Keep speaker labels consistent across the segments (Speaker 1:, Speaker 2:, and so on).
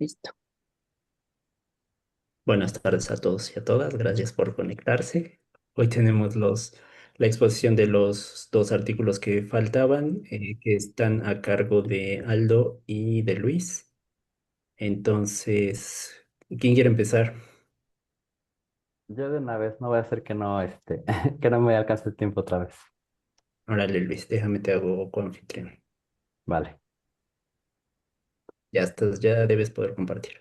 Speaker 1: Listo. Buenas tardes a todos y a todas. Gracias por conectarse. Hoy tenemos la exposición de los dos artículos que faltaban, que están a cargo de Aldo y de Luis. Entonces, ¿quién quiere empezar?
Speaker 2: Yo de una vez no voy a hacer que no, que no me alcance el tiempo otra vez.
Speaker 1: Órale, Luis, déjame te hago coanfitrión.
Speaker 2: Vale,
Speaker 1: Ya estás, ya debes poder compartir.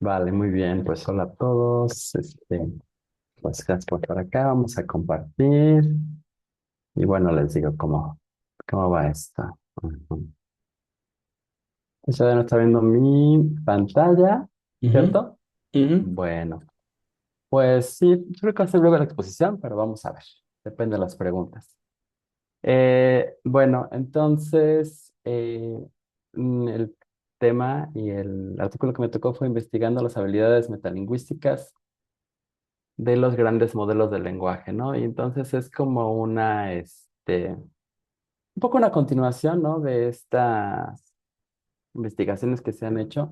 Speaker 2: vale, muy bien. Pues hola a todos. Pues gracias por estar acá. Vamos a compartir. Y bueno, les digo cómo va esto. Ujú. Pues ya no está viendo mi pantalla,
Speaker 1: Ujú,
Speaker 2: ¿cierto?
Speaker 1: ujú,
Speaker 2: Bueno, pues sí, yo creo que va a ser breve la exposición, pero vamos a ver. Depende de las preguntas. Bueno, entonces, el tema y el artículo que me tocó fue investigando las habilidades metalingüísticas de los grandes modelos de lenguaje, ¿no? Y entonces es como un poco una continuación, ¿no? De estas investigaciones que se han hecho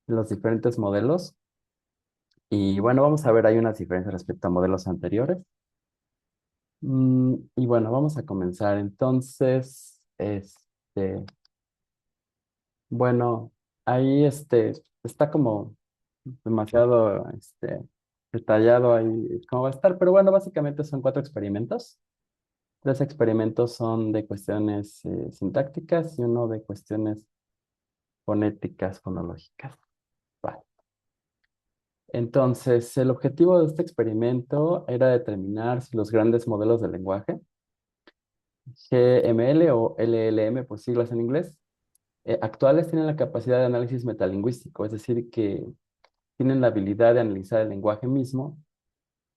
Speaker 2: en los diferentes modelos. Y bueno, vamos a ver, hay unas diferencias respecto a modelos anteriores. Y bueno, vamos a comenzar. Entonces, bueno, ahí está como demasiado detallado ahí cómo va a estar, pero bueno, básicamente son cuatro experimentos. Tres experimentos son de cuestiones sintácticas y uno de cuestiones fonéticas, fonológicas. Vale. Entonces, el objetivo de este experimento era determinar si los grandes modelos de lenguaje, GML o LLM por siglas en inglés, actuales tienen la capacidad de análisis metalingüístico, es decir, que tienen la habilidad de analizar el lenguaje mismo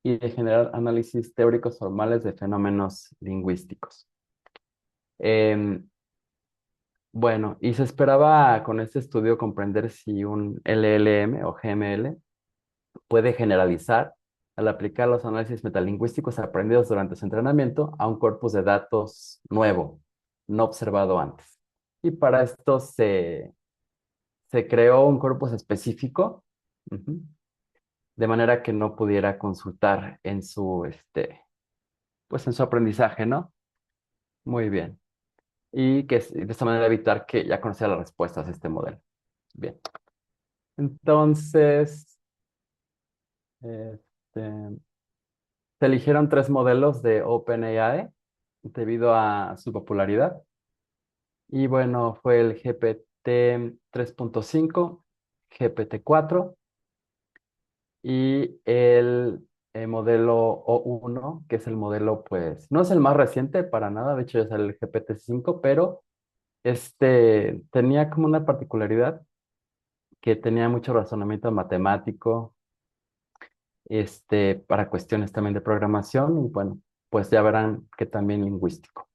Speaker 2: y de generar análisis teóricos formales de fenómenos lingüísticos. Em, bueno, y se esperaba con este estudio comprender si un LLM o GML puede generalizar al aplicar los análisis metalingüísticos aprendidos durante su entrenamiento a un corpus de datos nuevo, no observado antes. Y para esto se creó un corpus específico, ujú, de manera que no pudiera consultar en pues en su aprendizaje, ¿no? Muy bien. Y que de esta manera evitar que ya conociera las respuestas a este modelo. Bien. Entonces, este, se eligieron tres modelos de OpenAI debido a su popularidad. Y bueno, fue el GPT 3.5, GPT 4 y el modelo O1, que es el modelo, pues, no es el más reciente para nada, de hecho ya sale el GPT 5, pero tenía como una particularidad que tenía mucho razonamiento matemático, para cuestiones también de programación y bueno, pues ya verán que también lingüístico.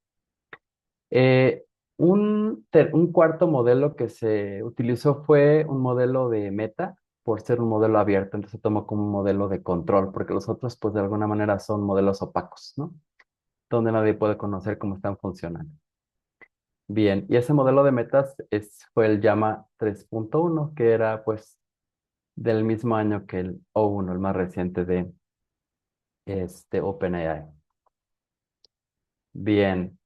Speaker 2: Eh, un cuarto modelo que se utilizó fue un modelo de meta, por ser un modelo abierto, entonces se tomó como un modelo de control, porque los otros, pues de alguna manera son modelos opacos, ¿no? Donde nadie puede conocer cómo están funcionando. Bien, y ese modelo de metas fue el Llama 3.1, que era pues del mismo año que el O1, el más reciente de OpenAI. Bien,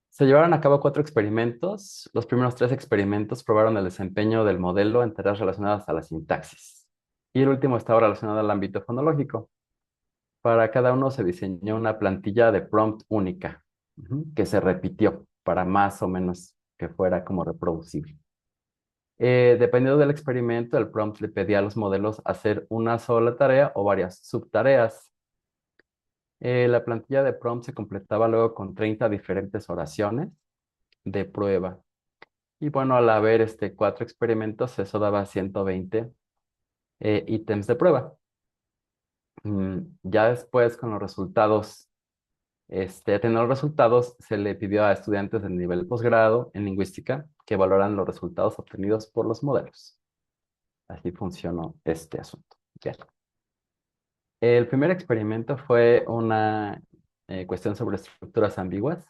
Speaker 2: se llevaron a cabo cuatro experimentos. Los primeros tres experimentos probaron el desempeño del modelo en tareas relacionadas a la sintaxis. Y el último estaba relacionado al ámbito fonológico. Para cada uno se diseñó una plantilla de prompt única, que se repitió para más o menos que fuera como reproducible. Dependiendo del experimento, el prompt le pedía a los modelos hacer una sola tarea o varias subtareas. La plantilla de prompt se completaba luego con 30 diferentes oraciones de prueba. Y bueno, al haber cuatro experimentos, eso daba 120 ítems de prueba. Ya después, con los resultados, teniendo los resultados, se le pidió a estudiantes de nivel posgrado en lingüística que valoran los resultados obtenidos por los modelos. Así funcionó este asunto. Bien. El primer experimento fue una cuestión sobre estructuras ambiguas.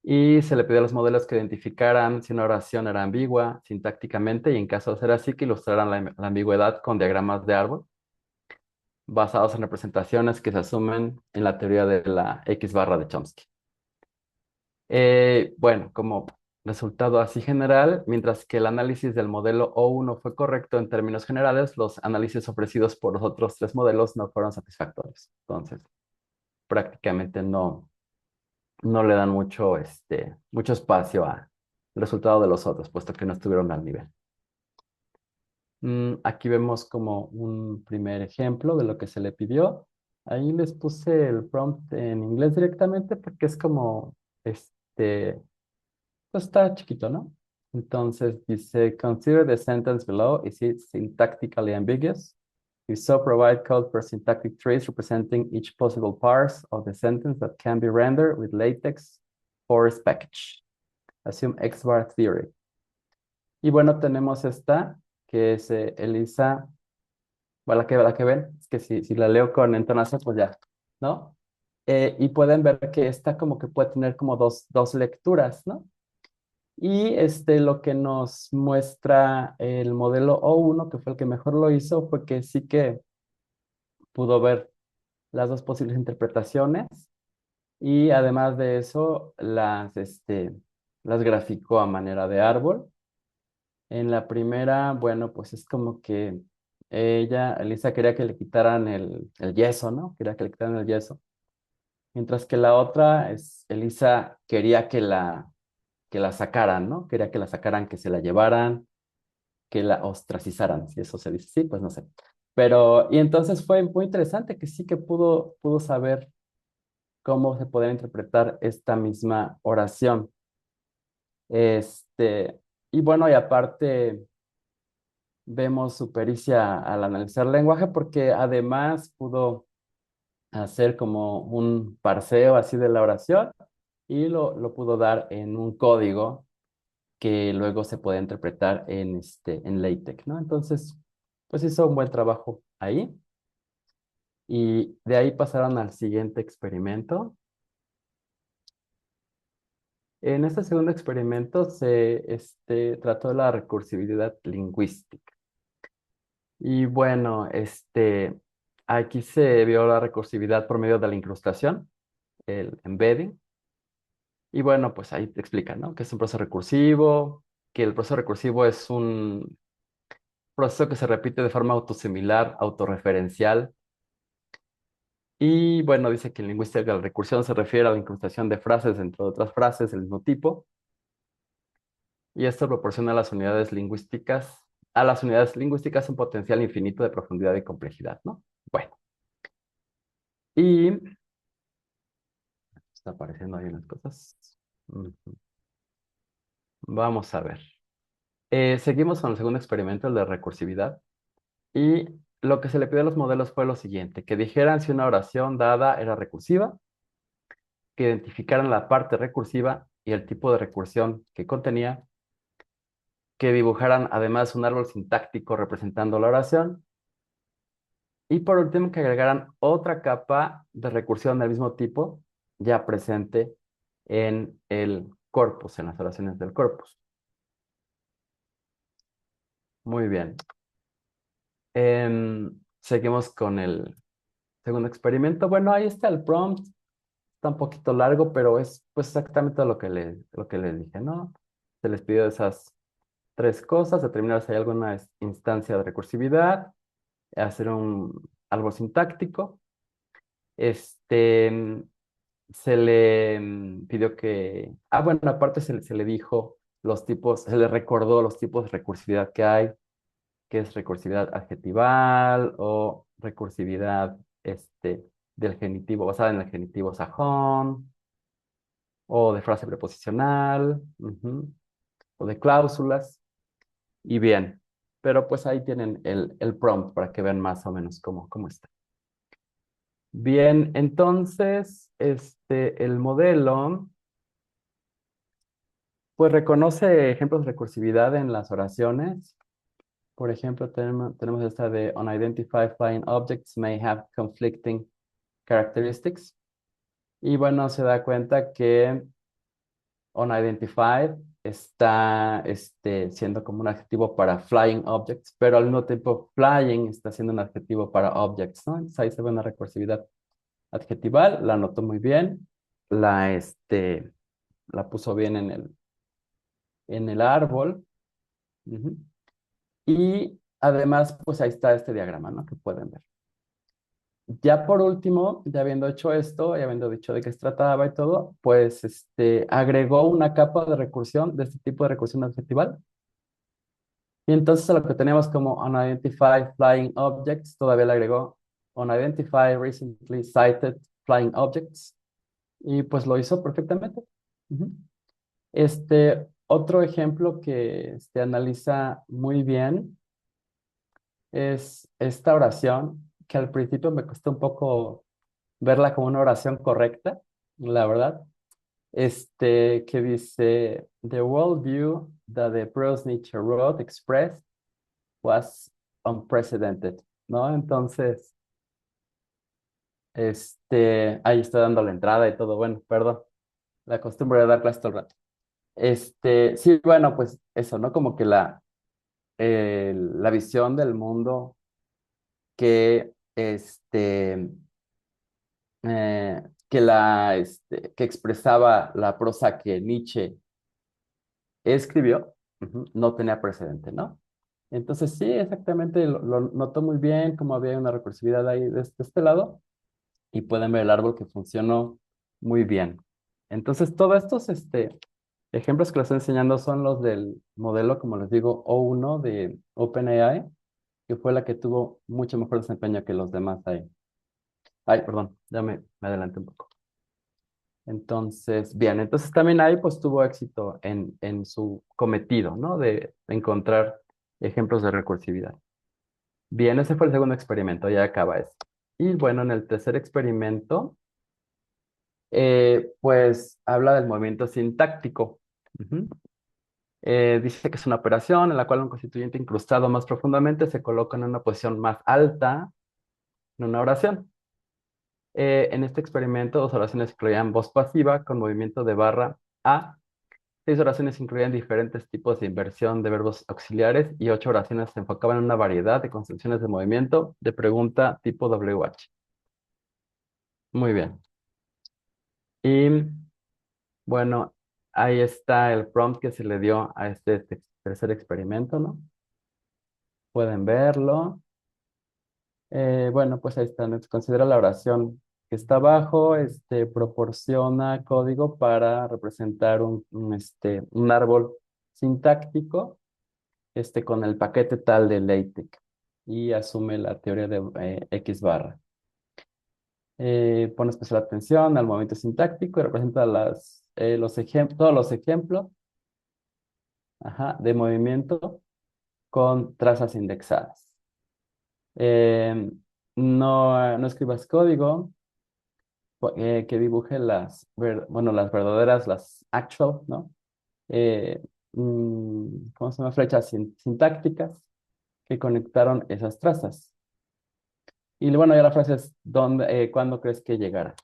Speaker 2: Y se le pidió a los modelos que identificaran si una oración era ambigua sintácticamente y en caso de ser así, que ilustraran la ambigüedad con diagramas de árbol basados en representaciones que se asumen en la teoría de la X barra de Chomsky. Bueno, como resultado así general, mientras que el análisis del modelo O1 fue correcto en términos generales, los análisis ofrecidos por los otros tres modelos no fueron satisfactorios. Entonces, prácticamente no le dan mucho espacio al resultado de los otros, puesto que no estuvieron al nivel. Aquí vemos como un primer ejemplo de lo que se le pidió. Ahí les puse el prompt en inglés directamente porque es como, pues está chiquito, ¿no? Entonces dice, consider the sentence below. Is it syntactically ambiguous? If so, provide code for syntactic trees representing each possible parse of the sentence that can be rendered with latex forest package. Assume X-bar theory. Y bueno, tenemos esta, que es Elisa, bueno, la que ven, es que si la leo con entonación, pues ya, ¿no? Y pueden ver que esta como que puede tener como dos lecturas, ¿no? Y lo que nos muestra el modelo O1, que fue el que mejor lo hizo, fue que sí que pudo ver las dos posibles interpretaciones y además de eso las graficó a manera de árbol. En la primera, bueno, pues es como que Elisa quería que le quitaran el yeso, ¿no? Quería que le quitaran el yeso. Mientras que la otra Elisa quería que la sacaran, ¿no? Quería que la sacaran, que se la llevaran, que la ostracizaran, si eso se dice, sí, pues no sé. Pero, y entonces fue muy interesante que sí que pudo saber cómo se podía interpretar esta misma oración. Y bueno, y aparte vemos su pericia al analizar el lenguaje porque además pudo hacer como un parseo así de la oración y lo pudo dar en un código que luego se puede interpretar en LaTeX, ¿no? Entonces, pues hizo un buen trabajo ahí. Y de ahí pasaron al siguiente experimento. En este segundo experimento se trató de la recursividad lingüística. Y bueno, aquí se vio la recursividad por medio de la incrustación, el embedding. Y bueno, pues ahí te explican, ¿no? Que es un proceso recursivo, que el proceso recursivo es un proceso que se repite de forma autosimilar, autorreferencial. Y bueno, dice que en lingüística la recursión se refiere a la incrustación de frases entre otras frases del mismo tipo. Y esto proporciona a las unidades lingüísticas un potencial infinito de profundidad y complejidad, ¿no? Bueno, y está apareciendo ahí unas cosas. Ujú. Vamos a ver. Seguimos con el segundo experimento, el de recursividad. Y lo que se le pidió a los modelos fue lo siguiente, que dijeran si una oración dada era recursiva, que identificaran la parte recursiva y el tipo de recursión que contenía, que dibujaran además un árbol sintáctico representando la oración y por último que agregaran otra capa de recursión del mismo tipo ya presente en el corpus, en las oraciones del corpus. Muy bien. Seguimos con el segundo experimento. Bueno, ahí está el prompt. Está un poquito largo, pero es pues exactamente lo que les dije, ¿no? Se les pidió esas tres cosas, determinar si hay alguna instancia de recursividad, hacer un árbol sintáctico. Este, Se le pidió bueno, aparte se le dijo los tipos, se le recordó los tipos de recursividad que hay, que es recursividad adjetival o recursividad del genitivo, basada en el genitivo sajón, o de frase preposicional, o de cláusulas, y bien. Pero pues ahí tienen el prompt para que vean más o menos cómo está. Bien, entonces, el modelo, pues reconoce ejemplos de recursividad en las oraciones. Por ejemplo, tenemos esta de unidentified flying objects may have conflicting characteristics. Y bueno, se da cuenta que unidentified está siendo como un adjetivo para flying objects, pero al mismo tiempo flying está siendo un adjetivo para objects, ¿no? Entonces ahí se ve una recursividad adjetival, la anotó muy bien, la, este, la puso bien en el árbol. Ujú. Y además, pues ahí está este diagrama, ¿no? Que pueden ver. Ya por último, ya habiendo hecho esto y habiendo dicho de qué se trataba y todo, pues agregó una capa de recursión de este tipo de recursión adjetival. Y entonces a lo que teníamos como unidentified flying objects, todavía le agregó unidentified recently cited flying objects. Y pues lo hizo perfectamente. Ujú. Otro ejemplo que analiza muy bien es esta oración, que al principio me costó un poco verla como una oración correcta, la verdad. Que dice, The worldview that the prose Nietzsche wrote expressed was unprecedented, ¿no? Entonces, ahí estoy dando la entrada y todo, bueno, perdón, la costumbre de dar clases todo el rato. Sí, bueno, pues eso, ¿no? Como que la visión del mundo que, que expresaba la prosa que Nietzsche escribió, no tenía precedente, ¿no? Entonces sí, exactamente, lo notó muy bien, como había una recursividad ahí de este lado, y pueden ver el árbol que funcionó muy bien. Entonces, todos estos ejemplos que les estoy enseñando son los del modelo, como les digo, O1 de OpenAI, que fue la que tuvo mucho mejor desempeño que los demás ahí. Ay, perdón, ya me adelanté un poco. Entonces, bien, entonces también ahí pues tuvo éxito en su cometido, ¿no? De encontrar ejemplos de recursividad. Bien, ese fue el segundo experimento, ya acaba esto. Y bueno, en el tercer experimento, pues habla del movimiento sintáctico. Ujú. Dice que es una operación en la cual un constituyente incrustado más profundamente se coloca en una posición más alta en una oración. En este experimento, dos oraciones incluían voz pasiva con movimiento de barra A. Seis oraciones incluían diferentes tipos de inversión de verbos auxiliares y ocho oraciones se enfocaban en una variedad de construcciones de movimiento de pregunta tipo WH. Muy bien. Y bueno, ahí está el prompt que se le dio a este tercer experimento, ¿no? Pueden verlo. Bueno, pues ahí está. ¿No? Considera la oración que está abajo, proporciona código para representar un árbol sintáctico, con el paquete tal de LaTeX y asume la teoría de X barra. Pone especial atención al movimiento sintáctico y representa todos los ejemplos, ajá, de movimiento con trazas indexadas. Eh, no escribas código que dibuje las verdaderas, las actual, ¿no? Eh, ¿Cómo se llama? Flechas sintácticas que conectaron esas trazas. Y bueno, ya la frase es, ¿cuándo crees que llegará?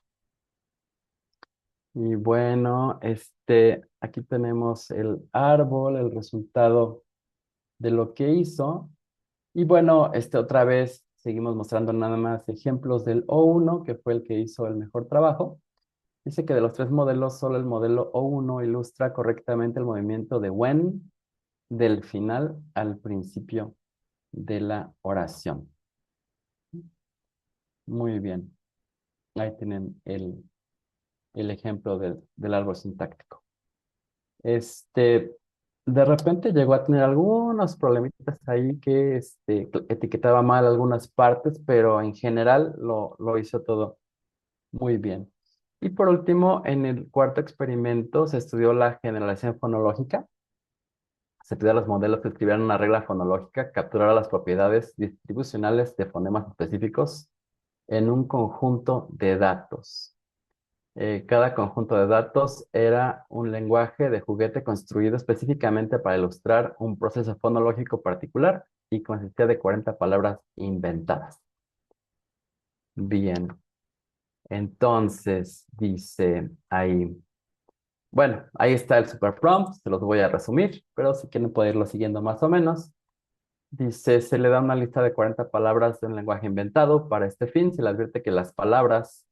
Speaker 2: Y bueno, aquí tenemos el árbol, el resultado de lo que hizo. Y bueno, otra vez seguimos mostrando nada más ejemplos del O1, que fue el que hizo el mejor trabajo. Dice que de los tres modelos, solo el modelo O1 ilustra correctamente el movimiento de when del final al principio de la oración. Muy bien. Ahí tienen el ejemplo del árbol sintáctico. Este, de repente llegó a tener algunos problemitas ahí que etiquetaba mal algunas partes, pero en general lo hizo todo muy bien. Y por último, en el cuarto experimento se estudió la generalización fonológica. Se pidió a los modelos que escribieran una regla fonológica, capturara las propiedades distribucionales de fonemas específicos en un conjunto de datos. Cada conjunto de datos era un lenguaje de juguete construido específicamente para ilustrar un proceso fonológico particular y consistía de 40 palabras inventadas. Bien, entonces dice ahí. Bueno, ahí está el super prompt, se los voy a resumir, pero si quieren pueden irlo siguiendo más o menos. Dice, se le da una lista de 40 palabras de un lenguaje inventado. Para este fin, se le advierte que las palabras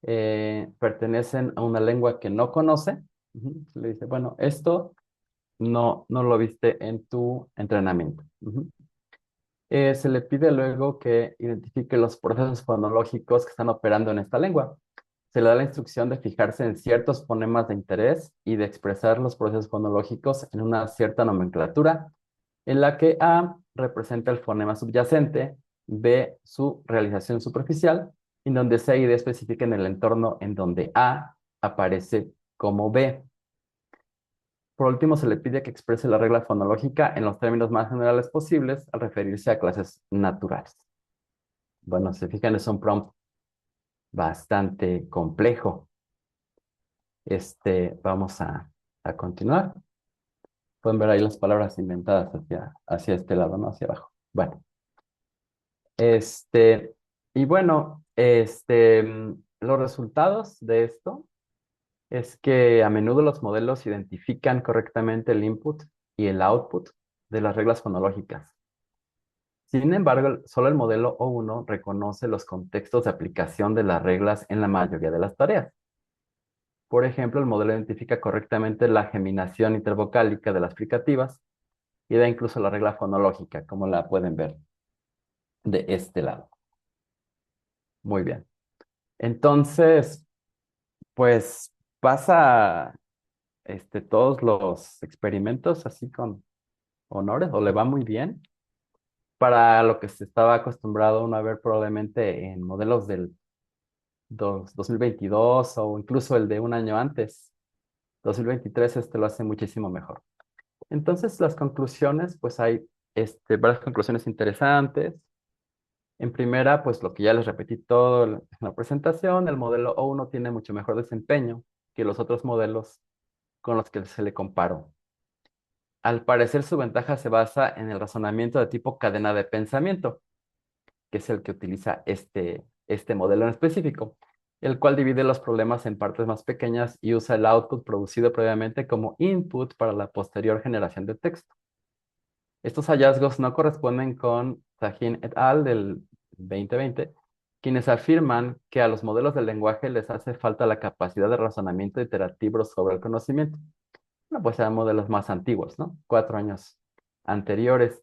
Speaker 2: pertenecen a una lengua que no conoce. Se le dice, bueno, esto no lo viste en tu entrenamiento. Se le pide luego que identifique los procesos fonológicos que están operando en esta lengua. Se le da la instrucción de fijarse en ciertos fonemas de interés y de expresar los procesos fonológicos en una cierta nomenclatura, en la que A representa el fonema subyacente, B su realización superficial, y donde C y D especifiquen el entorno en donde A aparece como B. Por último, se le pide que exprese la regla fonológica en los términos más generales posibles al referirse a clases naturales. Bueno, se fijan, es un prompt bastante complejo. Vamos a continuar. Pueden ver ahí las palabras inventadas hacia este lado, ¿no? Hacia abajo. Bueno, este, y bueno, los resultados de esto es que a menudo los modelos identifican correctamente el input y el output de las reglas fonológicas. Sin embargo, solo el modelo O1 reconoce los contextos de aplicación de las reglas en la mayoría de las tareas. Por ejemplo, el modelo identifica correctamente la geminación intervocálica de las fricativas y da incluso la regla fonológica, como la pueden ver de este lado. Muy bien. Entonces, pues pasa todos los experimentos así con honores o le va muy bien para lo que se estaba acostumbrado uno a ver probablemente en modelos del 2022 o incluso el de un año antes. 2023 lo hace muchísimo mejor. Entonces, las conclusiones, pues hay varias conclusiones interesantes. En primera, pues lo que ya les repetí todo en la presentación, el modelo O1 tiene mucho mejor desempeño que los otros modelos con los que se le comparó. Al parecer, su ventaja se basa en el razonamiento de tipo cadena de pensamiento, que es el que utiliza este modelo en específico, el cual divide los problemas en partes más pequeñas y usa el output producido previamente como input para la posterior generación de texto. Estos hallazgos no corresponden con Sahin et al. Del 2020, quienes afirman que a los modelos del lenguaje les hace falta la capacidad de razonamiento iterativo sobre el conocimiento. Bueno, pues eran modelos más antiguos, ¿no? 4 años anteriores.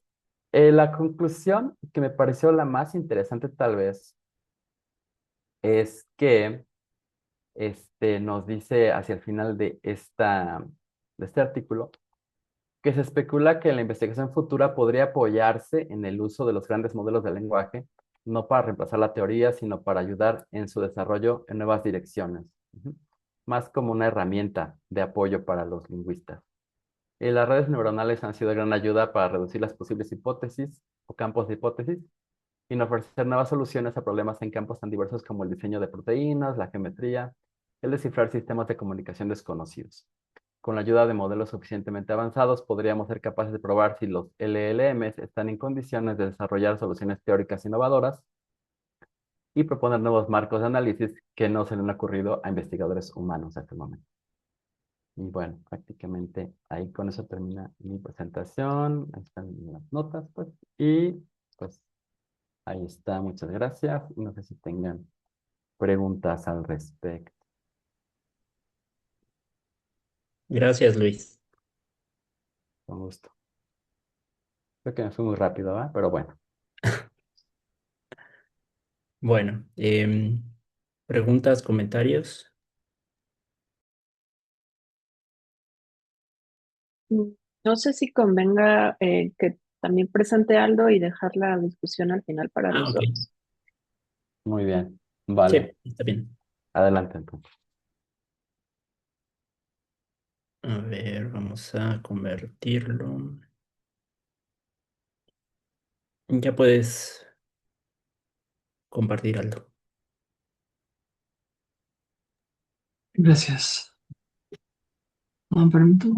Speaker 2: La conclusión que me pareció la más interesante tal vez es que nos dice hacia el final de este artículo que se especula que la investigación futura podría apoyarse en el uso de los grandes modelos de lenguaje, no para reemplazar la teoría, sino para ayudar en su desarrollo en nuevas direcciones, más como una herramienta de apoyo para los lingüistas. Las redes neuronales han sido de gran ayuda para reducir las posibles hipótesis o campos de hipótesis y ofrecer nuevas soluciones a problemas en campos tan diversos como el diseño de proteínas, la geometría, el descifrar sistemas de comunicación desconocidos. Con la ayuda de modelos suficientemente avanzados, podríamos ser capaces de probar si los LLMs están en condiciones de desarrollar soluciones teóricas innovadoras y proponer nuevos marcos de análisis que no se le han ocurrido a investigadores humanos hasta el momento. Y bueno, prácticamente ahí con eso termina mi presentación. Ahí están las notas, pues. Y pues ahí está. Muchas gracias. Y no sé si tengan preguntas al respecto.
Speaker 1: Gracias, Luis.
Speaker 2: Con gusto. Creo que me fui muy rápido, ¿va? Pero bueno.
Speaker 1: Bueno, preguntas, comentarios.
Speaker 3: Mm, No sé si convenga que también presente Aldo y dejar la discusión al final para
Speaker 1: Ah,
Speaker 3: los
Speaker 1: ok.
Speaker 3: dos.
Speaker 2: Muy bien.
Speaker 1: Sí,
Speaker 2: Vale.
Speaker 1: está bien.
Speaker 2: Adelante entonces.
Speaker 1: A ver, vamos a convertirlo. Ya puedes compartir algo.
Speaker 4: Gracias. Un permito.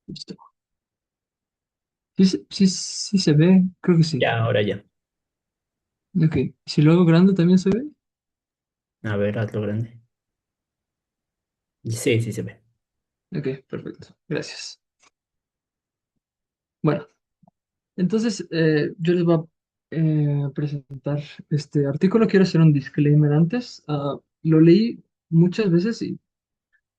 Speaker 4: Listo. Sí, sí se ve, creo que sí.
Speaker 1: Ya, ahora ya.
Speaker 4: Ok. Si lo hago grande también se ve.
Speaker 1: A ver, hazlo grande. Sí, sí se ve.
Speaker 4: Ok, perfecto. Gracias. Bueno, entonces yo les voy a presentar este artículo. Quiero hacer un disclaimer antes. Lo leí muchas veces y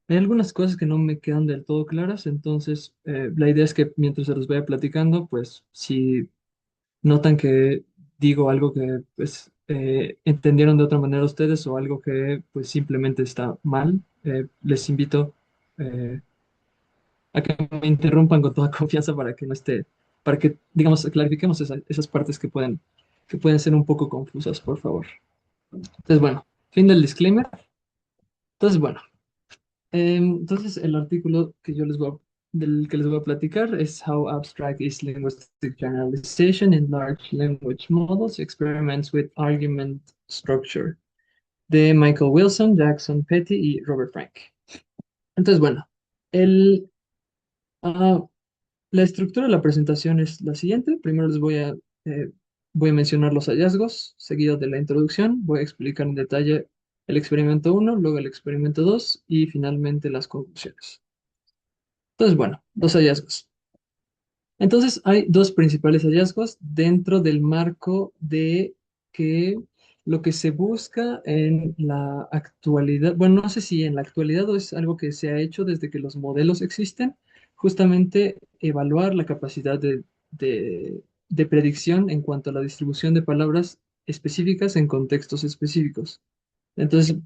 Speaker 4: hay algunas cosas que no me quedan del todo claras. Entonces, la idea es que mientras se los vaya platicando, pues si notan que digo algo que pues entendieron de otra manera ustedes o algo que pues simplemente está mal, les invito eh, a que me interrumpan con toda confianza para que no esté, para que digamos clarifiquemos esas partes que pueden ser un poco confusas, por favor. Entonces, bueno, fin del disclaimer. Entonces, bueno, entonces el artículo que yo del que les voy a platicar es How Abstract is Linguistic Generalization in Large Language Models, Experiments with Argument Structure, de Michael Wilson, Jackson Petty y Robert Frank. Entonces, bueno, el, ah, la estructura de la presentación es la siguiente. Primero voy a mencionar los hallazgos, seguido de la introducción. Voy a explicar en detalle el experimento uno, luego el experimento 2 y finalmente las conclusiones. Entonces, bueno, los hallazgos. Entonces, hay dos principales hallazgos dentro del marco de que lo que se busca en la actualidad, bueno, no sé si en la actualidad o es algo que se ha hecho desde que los modelos existen, justamente evaluar la capacidad de predicción en cuanto a la distribución de palabras específicas en contextos específicos. Entonces,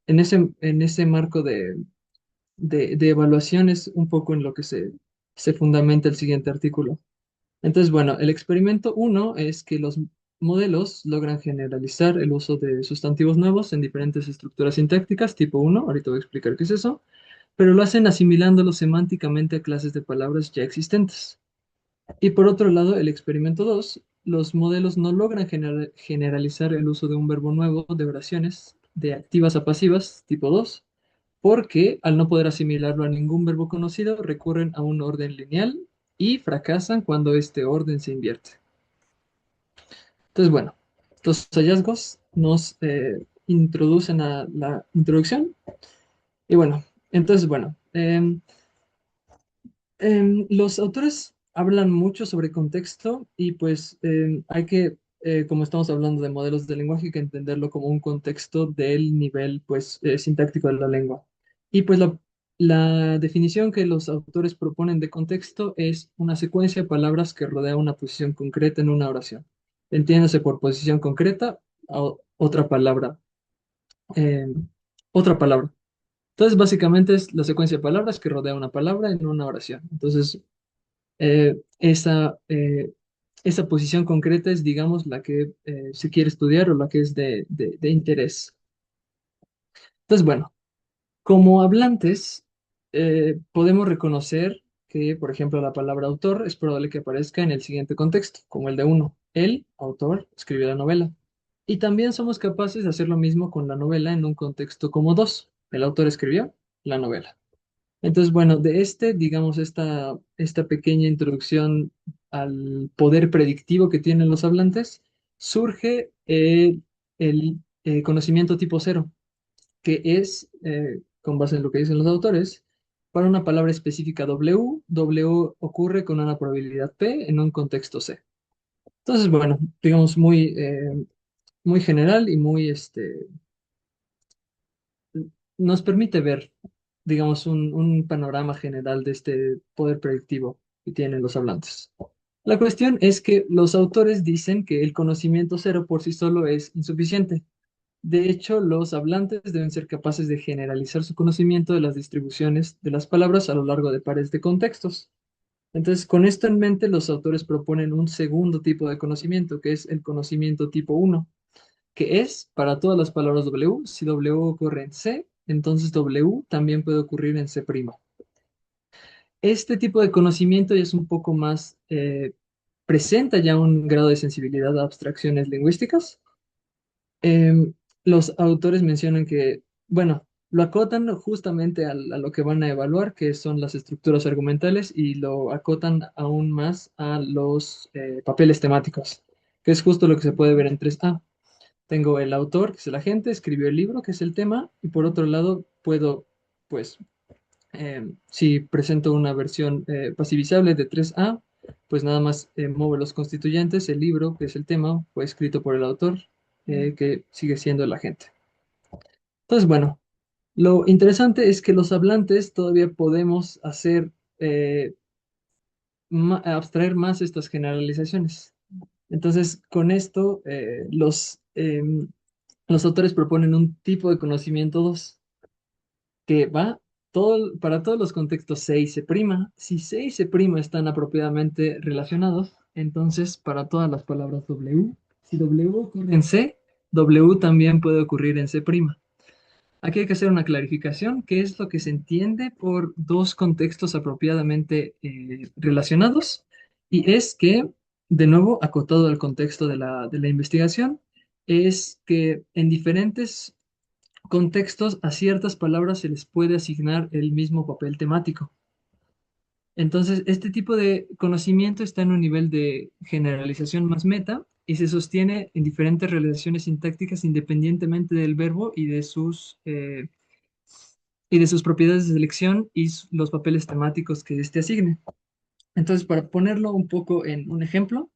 Speaker 4: en ese marco de evaluación es un poco en lo que se fundamenta el siguiente artículo. Entonces, bueno, el experimento uno es que los modelos logran generalizar el uso de sustantivos nuevos en diferentes estructuras sintácticas, tipo uno. Ahorita voy a explicar qué es eso, pero lo hacen asimilándolos semánticamente a clases de palabras ya existentes. Y por otro lado, el experimento 2, los modelos no logran generalizar el uso de un verbo nuevo de oraciones de activas a pasivas, tipo 2, porque al no poder asimilarlo a ningún verbo conocido, recurren a un orden lineal y fracasan cuando este orden se invierte. Entonces, bueno, los hallazgos nos introducen a la introducción. Y bueno, entonces, bueno, los autores hablan mucho sobre contexto y pues hay que, como estamos hablando de modelos de lenguaje, hay que entenderlo como un contexto del nivel pues sintáctico de la lengua. Y pues la definición que los autores proponen de contexto es una secuencia de palabras que rodea una posición concreta en una oración. Entiéndase por posición concreta a otra palabra. eh, otra palabra. Entonces, básicamente es la secuencia de palabras que rodea una palabra en una oración. Entonces, eh, esa, eh, esa posición concreta es, digamos, la que se quiere estudiar o la que es de interés. Entonces, bueno, como hablantes, podemos reconocer que, por ejemplo, la palabra autor es probable que aparezca en el siguiente contexto, como el de uno. El autor escribió la novela. Y también somos capaces de hacer lo mismo con la novela en un contexto como dos. El autor escribió la novela. Entonces, bueno, de digamos, esta pequeña introducción al poder predictivo que tienen los hablantes, surge el conocimiento tipo cero, que es, con base en lo que dicen los autores, para una palabra específica W, W ocurre con una probabilidad P en un contexto C. Entonces, bueno, digamos, muy general y nos permite ver, digamos, un panorama general de este poder predictivo que tienen los hablantes. La cuestión es que los autores dicen que el conocimiento cero por sí solo es insuficiente. De hecho, los hablantes deben ser capaces de generalizar su conocimiento de las distribuciones de las palabras a lo largo de pares de contextos. Entonces, con esto en mente, los autores proponen un segundo tipo de conocimiento, que es el conocimiento tipo uno, que es para todas las palabras W. Si W ocurre en C, entonces W también puede ocurrir en C'. Este tipo de conocimiento ya es un poco más, presenta ya un grado de sensibilidad a abstracciones lingüísticas. Los autores mencionan que, bueno, lo acotan justamente a lo que van a evaluar, que son las estructuras argumentales, y lo acotan aún más a los papeles temáticos, que es justo lo que se puede ver en 3A. Tengo el autor, que es el agente, escribió el libro, que es el tema, y por otro lado puedo, pues, si presento una versión pasivizable de 3A, pues nada más muevo los constituyentes, el libro, que es el tema, fue escrito por el autor, que sigue siendo el agente. Entonces, bueno, lo interesante es que los hablantes todavía podemos hacer, eh, abstraer más estas generalizaciones. Entonces, con esto, los autores proponen un tipo de conocimiento 2 que va para todos los contextos C y C'. Si C y C' están apropiadamente relacionados, entonces para todas las palabras W, si W ocurre en C, W también puede ocurrir en C'. Aquí hay que hacer una clarificación, qué es lo que se entiende por dos contextos apropiadamente relacionados, y es que, de nuevo, acotado al contexto de la investigación, es que en diferentes contextos a ciertas palabras se les puede asignar el mismo papel temático. Entonces, este tipo de conocimiento está en un nivel de generalización más meta y se sostiene en diferentes relaciones sintácticas independientemente del verbo y de sus propiedades de selección y los papeles temáticos que éste asigne. Entonces, para ponerlo un poco en un ejemplo,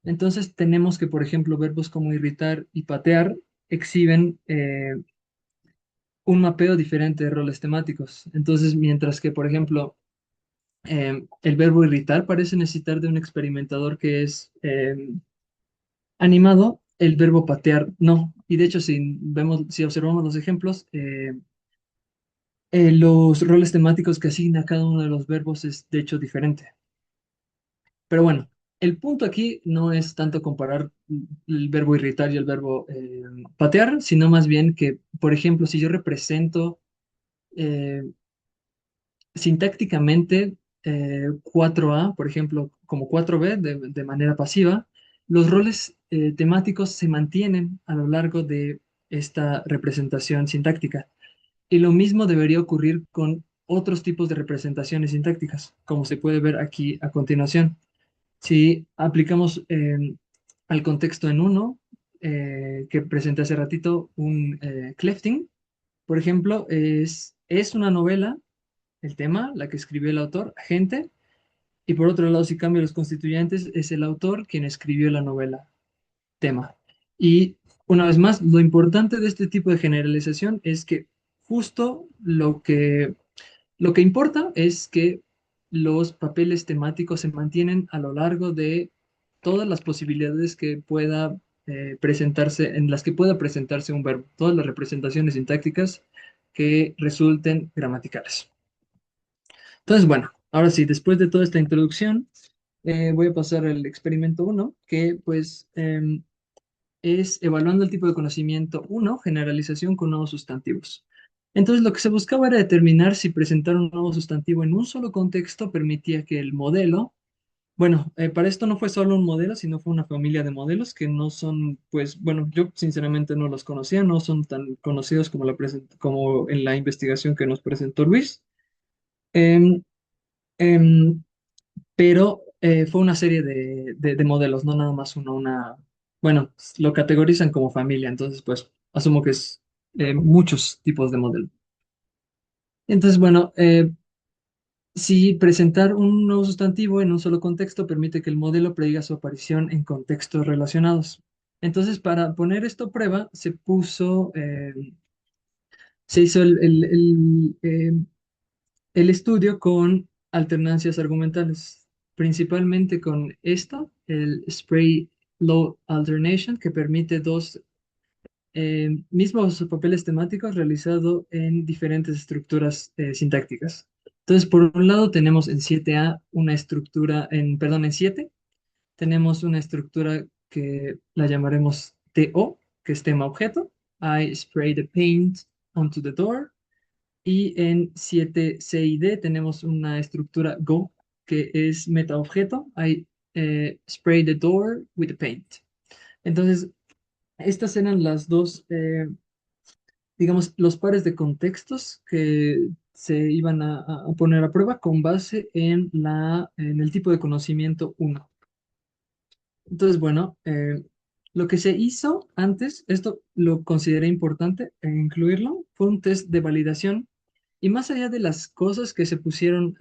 Speaker 4: entonces tenemos que, por ejemplo, verbos como irritar y patear exhiben un mapeo diferente de roles temáticos. Entonces, mientras que, por ejemplo, el verbo irritar parece necesitar de un experimentador que es animado, el verbo patear no. Y de hecho, si observamos los ejemplos, los roles temáticos que asigna cada uno de los verbos es de hecho diferente. Pero bueno, el punto aquí no es tanto comparar el verbo irritar y el verbo patear, sino más bien que, por ejemplo, si yo represento eh, sintácticamente 4A, por ejemplo, como 4B de manera pasiva, los roles temáticos se mantienen a lo largo de esta representación sintáctica. Y lo mismo debería ocurrir con otros tipos de representaciones sintácticas, como se puede ver aquí a continuación. Si aplicamos al contexto en uno, que presenté hace ratito, un clefting, por ejemplo, es una novela, el tema, la que escribió el autor, agente, y por otro lado, si cambio los constituyentes, es el autor quien escribió la novela, tema. Y una vez más, lo importante de este tipo de generalización es que justo lo que importa es que los papeles temáticos se mantienen a lo largo de todas las posibilidades que pueda presentarse, en las que pueda presentarse un verbo, todas las representaciones sintácticas que resulten gramaticales. Entonces, bueno, ahora sí, después de toda esta introducción, voy a pasar al experimento uno, que pues es evaluando el tipo de conocimiento uno, generalización con nuevos sustantivos. Entonces, lo que se buscaba era determinar si presentar un nuevo sustantivo en un solo contexto permitía que el modelo, bueno, para esto no fue solo un modelo, sino fue una familia de modelos que no son, pues, bueno, yo sinceramente no los conocía, no son tan conocidos como en la investigación que nos presentó Luis. Em, em, pero fue una serie de modelos, no nada más bueno, lo categorizan como familia, entonces pues asumo que es muchos tipos de modelo. Entonces, bueno, si presentar un nuevo sustantivo en un solo contexto permite que el modelo prediga su aparición en contextos relacionados. Entonces, para poner esto a prueba, se hizo el estudio con alternancias argumentales, principalmente con el Spray Low Alternation, que permite dos mismos papeles temáticos realizados en diferentes estructuras sintácticas. Entonces, por un lado tenemos en 7A una estructura, en 7 tenemos una estructura que la llamaremos TO, que es tema objeto. I spray the paint onto the door. Y en 7C y D tenemos una estructura Go, que es metaobjeto. I spray the door with the paint. Entonces, estas eran las dos digamos, los pares de contextos que se iban a poner a prueba con base en el tipo de conocimiento uno. Entonces, bueno, lo que se hizo antes, esto lo consideré importante incluirlo, fue un test de validación. Y más allá de las cosas que se pusieron,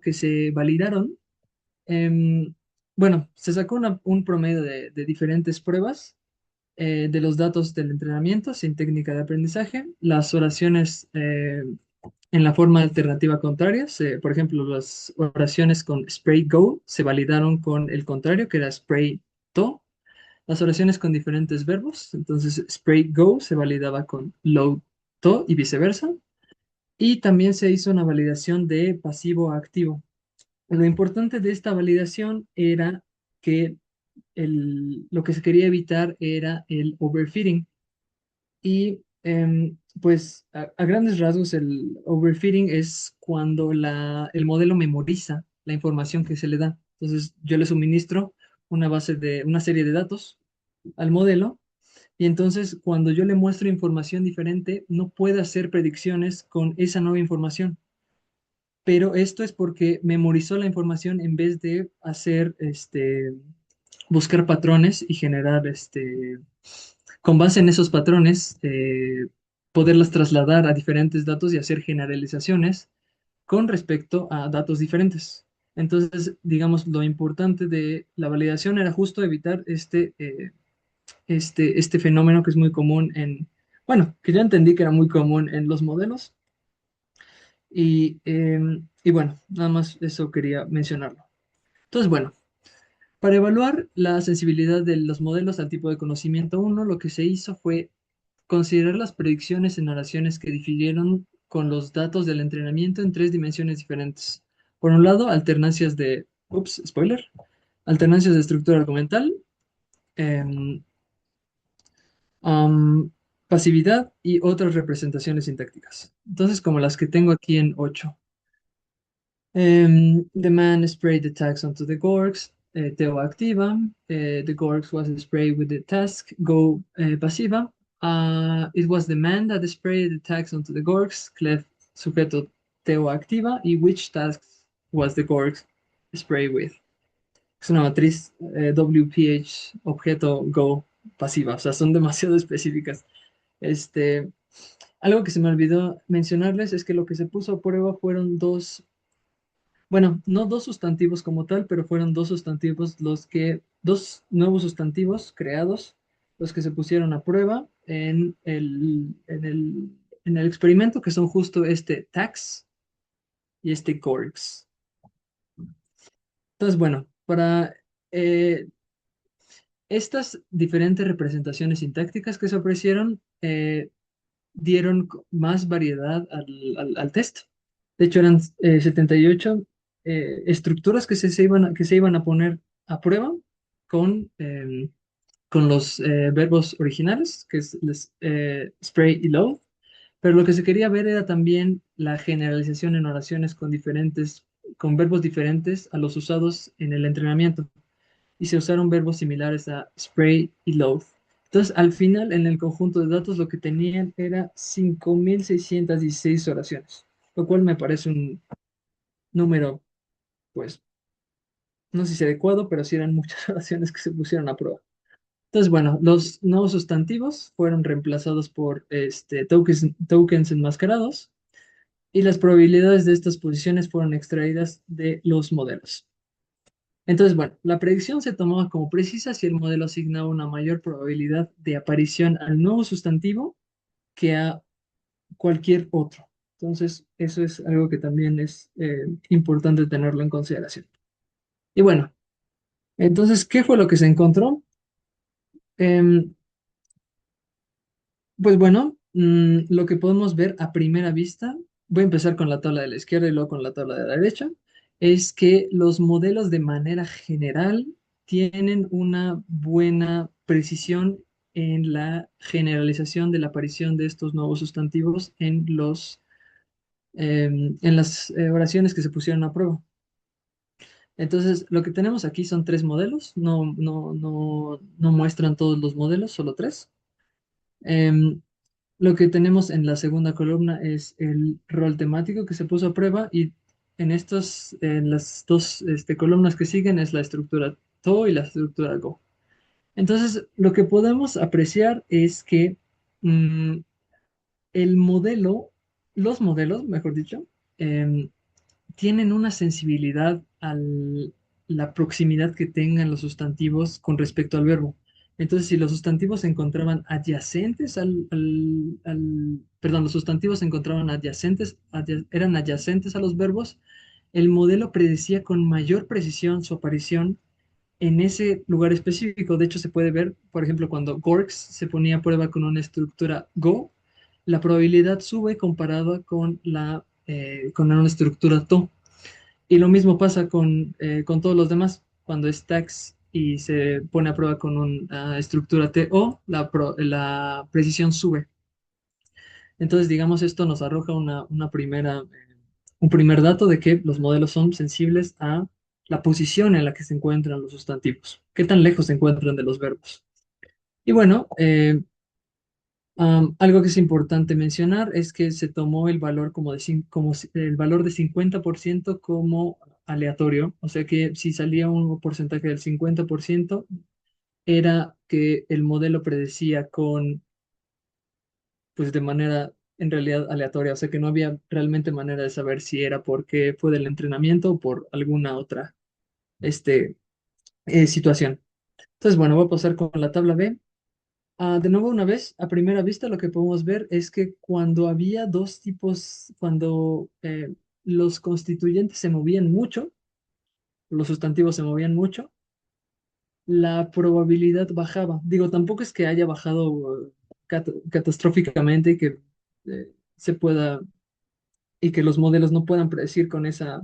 Speaker 4: que se validaron, em, bueno, se sacó un promedio de diferentes pruebas de los datos del entrenamiento sin técnica de aprendizaje, las oraciones en la forma alternativa contraria, por ejemplo, las oraciones con spray go se validaron con el contrario, que era spray to, las oraciones con diferentes verbos, entonces spray go se validaba con load to y viceversa, y también se hizo una validación de pasivo a activo. Lo importante de esta validación era que lo que se quería evitar era el overfitting. Y pues a grandes rasgos el overfitting es cuando el modelo memoriza la información que se le da. Entonces yo le suministro una serie de datos al modelo y entonces cuando yo le muestro información diferente no puede hacer predicciones con esa nueva información. Pero esto es porque memorizó la información en vez de buscar patrones y generar con base en esos patrones, poderlas trasladar a diferentes datos y hacer generalizaciones con respecto a datos diferentes. Entonces, digamos, lo importante de la validación era justo evitar este fenómeno que es muy común bueno, que ya entendí que era muy común en los modelos. Y bueno, nada más eso quería mencionarlo. Entonces, bueno, para evaluar la sensibilidad de los modelos al tipo de conocimiento uno, lo que se hizo fue considerar las predicciones en oraciones que difirieron con los datos del entrenamiento en tres dimensiones diferentes. Por un lado, alternancias de estructura argumental, em, am, pasividad y otras representaciones sintácticas. Entonces, como las que tengo aquí en 8. The man sprayed the tags onto the Gorgs, Teo activa. The Gorgs was sprayed with the task, Go pasiva. It was the man that sprayed the tags onto the Gorgs, Clef sujeto Teo activa. Y which tasks was the Gorgs sprayed with? Es una matriz WPH objeto Go pasiva, o sea, son demasiado específicas. Este, algo que se me olvidó mencionarles es que lo que se puso a prueba fueron bueno, no dos sustantivos como tal, pero fueron dos nuevos sustantivos creados, los que se pusieron a prueba en el experimento, que son justo este tax y este gorgs. Entonces, bueno, para eh, estas diferentes representaciones sintácticas que se ofrecieron, dieron más variedad al test. De hecho, eran 78 estructuras que se iban a poner a prueba con, con los verbos originales, que es spray y load. Pero lo que se quería ver era también la generalización en oraciones con verbos diferentes a los usados en el entrenamiento y se usaron verbos similares a spray y load. Entonces, al final, en el conjunto de datos, lo que tenían era 5.616 oraciones, lo cual me parece un número, pues, no sé si adecuado, pero sí eran muchas oraciones que se pusieron a prueba. Entonces, bueno, los nuevos sustantivos fueron reemplazados por tokens enmascarados y las probabilidades de estas posiciones fueron extraídas de los modelos. Entonces, bueno, la predicción se tomaba como precisa si el modelo asignaba una mayor probabilidad de aparición al nuevo sustantivo que a cualquier otro. Entonces, eso es algo que también es importante tenerlo en consideración. Y bueno, entonces, ¿qué fue lo que se encontró? Em, pues bueno, lo que podemos ver a primera vista, voy a empezar con la tabla de la izquierda y luego con la tabla de la derecha, es que los modelos de manera general tienen una buena precisión en la generalización de la aparición de estos nuevos sustantivos en las oraciones que se pusieron a prueba. Entonces, lo que tenemos aquí son tres modelos, no muestran todos los modelos, solo tres. Em, lo que tenemos en la segunda columna es el rol temático que se puso a prueba y en las dos columnas que siguen es la estructura TO y la estructura GO. Entonces, lo que podemos apreciar es que mm, el modelo, los modelos, mejor dicho, em, tienen una sensibilidad a la proximidad que tengan los sustantivos con respecto al verbo. Entonces, si los sustantivos se encontraban adyacentes perdón, los sustantivos se encontraban eran adyacentes a los verbos, el modelo predecía con mayor precisión su aparición en ese lugar específico. De hecho, se puede ver, por ejemplo, cuando Gorks se ponía a prueba con una estructura Go, la probabilidad sube comparada con una estructura To. Y lo mismo pasa con todos los demás. Cuando es tax y se pone a prueba con una estructura TO, la precisión sube. Entonces, digamos, esto nos arroja un primer dato de que los modelos son sensibles a la posición en la que se encuentran los sustantivos, qué tan lejos se encuentran de los verbos. Y bueno, algo que es importante mencionar es que se tomó el valor el valor de 50% como aleatorio, o sea que si salía un porcentaje del 50% era que el modelo predecía pues de manera en realidad aleatoria, o sea que no había realmente manera de saber si era porque fue del entrenamiento o por alguna otra este, situación. Entonces, bueno, voy a pasar con la tabla B. De nuevo, una vez, a primera vista, lo que podemos ver es que cuando había dos tipos, cuando los constituyentes se movían mucho, los sustantivos se movían mucho, la probabilidad bajaba. Digo, tampoco es que haya bajado catastróficamente y que se pueda y que los modelos no puedan predecir con esa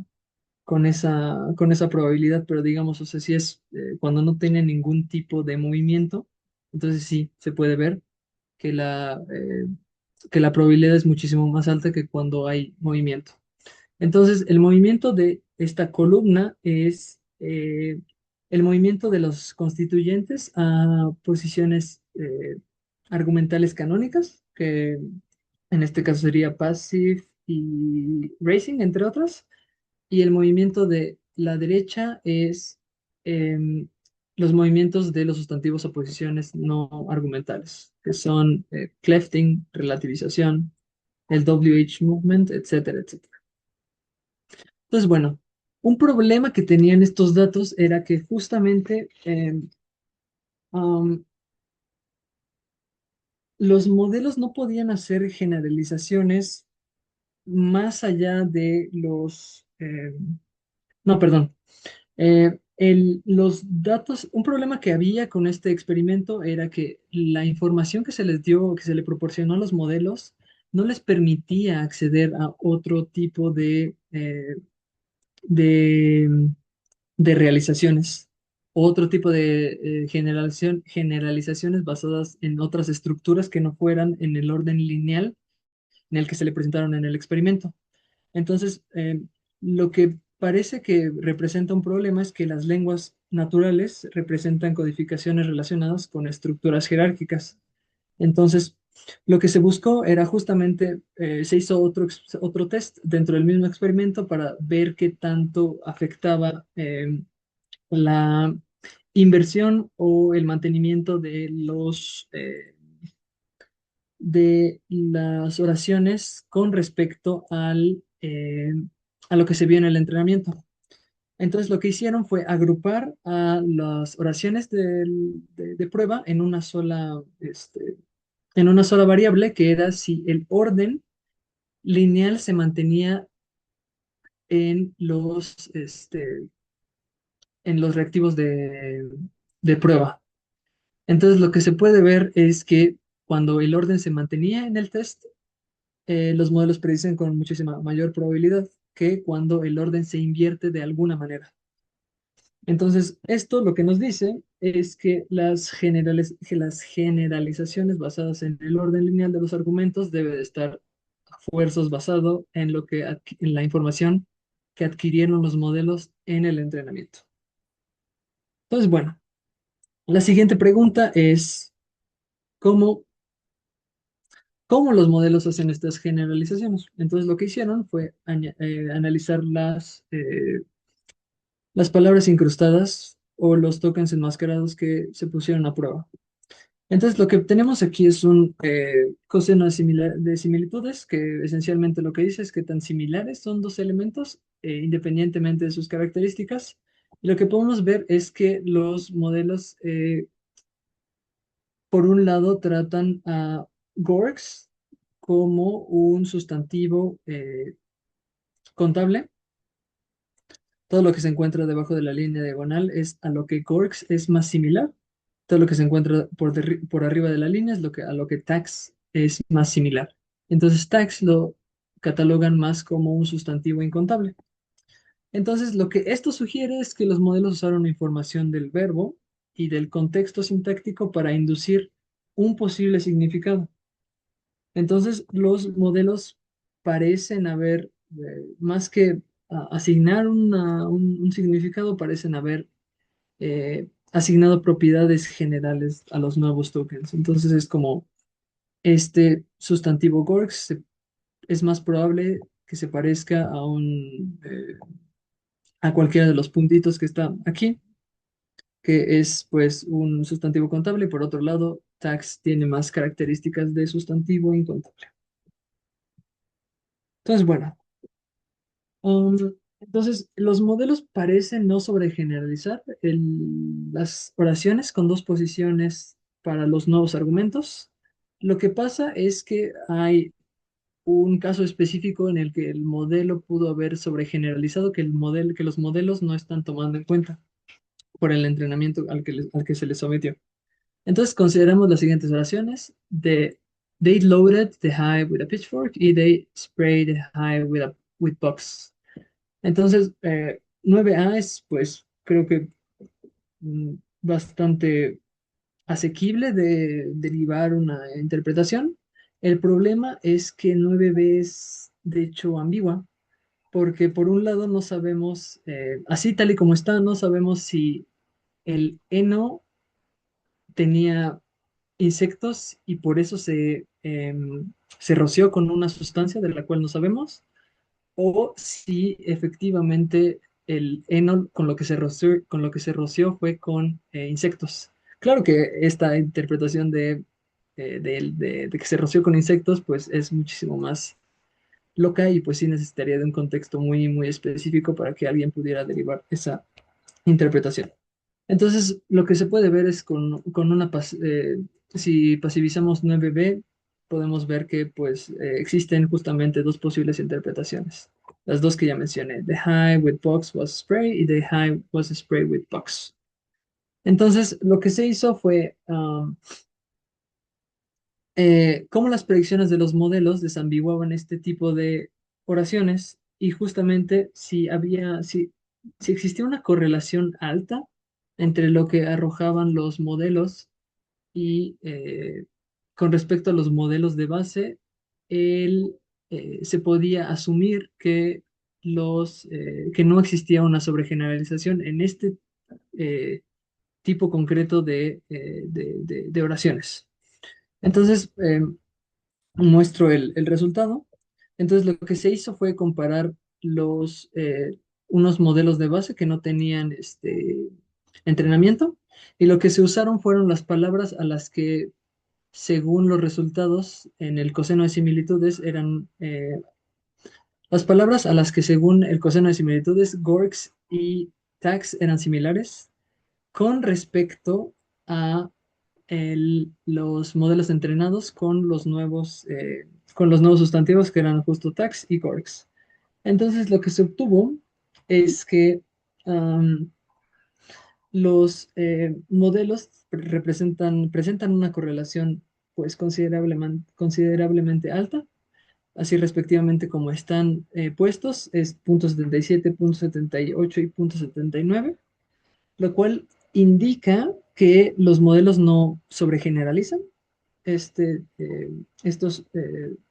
Speaker 4: probabilidad, pero digamos, o sea, si es cuando no tiene ningún tipo de movimiento, entonces sí se puede ver que que la probabilidad es muchísimo más alta que cuando hay movimiento. Entonces, el movimiento de esta columna es el movimiento de los constituyentes a posiciones argumentales canónicas, que en este caso sería passive y racing, entre otras. Y el movimiento de la derecha es los movimientos de los sustantivos a posiciones no argumentales, que son clefting, relativización, el WH movement, etcétera, etcétera. Entonces, bueno, un problema que tenían estos datos era que justamente um, los modelos no podían hacer generalizaciones más allá de no, perdón. Los datos, un problema que había con este experimento era que la información que se les dio, que se le proporcionó a los modelos, no les permitía acceder a otro tipo de, de realizaciones, otro tipo de generalizaciones basadas en otras estructuras que no fueran en el orden lineal en el que se le presentaron en el experimento. Entonces, lo que parece que representa un problema es que las lenguas naturales representan codificaciones relacionadas con estructuras jerárquicas. Entonces, lo que se buscó era justamente, se hizo otro test dentro del mismo experimento para ver qué tanto afectaba la inversión o el mantenimiento de las oraciones con respecto a lo que se vio en el entrenamiento. Entonces lo que hicieron fue agrupar a las oraciones de prueba en una sola variable, que era si el orden lineal se mantenía en en los reactivos de prueba. Entonces lo que se puede ver es que cuando el orden se mantenía en el test, los modelos predicen con muchísima mayor probabilidad que cuando el orden se invierte de alguna manera. Entonces, esto lo que nos dice es que las generalizaciones basadas en el orden lineal de los argumentos debe de estar a fuerzas basado en en la información que adquirieron los modelos en el entrenamiento. Entonces, bueno, la siguiente pregunta es, ¿cómo cómo los modelos hacen estas generalizaciones. Entonces lo que hicieron fue analizar las palabras incrustadas o los tokens enmascarados que se pusieron a prueba. Entonces, lo que tenemos aquí es un coseno de similitudes, que esencialmente lo que dice es que tan similares son dos elementos, independientemente de sus características. Y lo que podemos ver es que los modelos, por un lado, tratan a Gorks como un sustantivo contable. Todo lo que se encuentra debajo de la línea diagonal es a lo que Gorks es más similar. Todo lo que se encuentra por arriba de la línea es a lo que tax es más similar. Entonces tax lo catalogan más como un sustantivo incontable. Entonces lo que esto sugiere es que los modelos usaron información del verbo y del contexto sintáctico para inducir un posible significado. Entonces los modelos parecen haber, más que asignar un significado, parecen haber asignado propiedades generales a los nuevos tokens. Entonces es como este sustantivo Gorks es más probable que se parezca a cualquiera de los puntitos que está aquí, que es pues un sustantivo contable, y por otro lado, tax tiene más características de sustantivo incontable. Entonces, bueno, Um, entonces, los modelos parecen no sobregeneralizar las oraciones con dos posiciones para los nuevos argumentos. Lo que pasa es que hay un caso específico en el que el modelo pudo haber sobregeneralizado que los modelos no están tomando en cuenta por el entrenamiento al que se les sometió. Entonces, consideramos las siguientes oraciones de they loaded the hive with a pitchfork y they sprayed the hive with bugs. Entonces, 9A es, pues, creo que bastante asequible de derivar una interpretación. El problema es que 9B es, de hecho, ambigua, porque por un lado no sabemos, así tal y como está, no sabemos si el heno tenía insectos y por eso se roció con una sustancia de la cual no sabemos, o si efectivamente el heno con lo que se roció fue con insectos. Claro que esta interpretación de que se roció con insectos, pues es muchísimo más loca y pues sí necesitaría de un contexto muy, muy específico para que alguien pudiera derivar esa interpretación. Entonces, lo que se puede ver es si pasivizamos 9b, podemos ver que pues existen justamente dos posibles interpretaciones. Las dos que ya mencioné. The hive with bugs was spray y the hive was spray with bugs. Entonces, lo que se hizo fue cómo las predicciones de los modelos desambiguaban este tipo de oraciones y justamente si existía una correlación alta entre lo que arrojaban los modelos y con respecto a los modelos de base, se podía asumir que no existía una sobregeneralización en este eh, tipo concreto de oraciones. Entonces, muestro el resultado. Entonces, lo que se hizo fue comparar unos modelos de base que no tenían entrenamiento y lo que se usaron fueron las palabras a las que, según los resultados en el coseno de similitudes, eran las palabras a las que, según el coseno de similitudes, Gorks y Tax eran similares con respecto a los modelos entrenados con los nuevos sustantivos que eran justo tax y gorks. Entonces lo que se obtuvo es que los modelos presentan una correlación pues considerablemente alta, así respectivamente como están puestos, es 0.77, 0.78 y 0.79, lo cual indica que los modelos no sobregeneralizan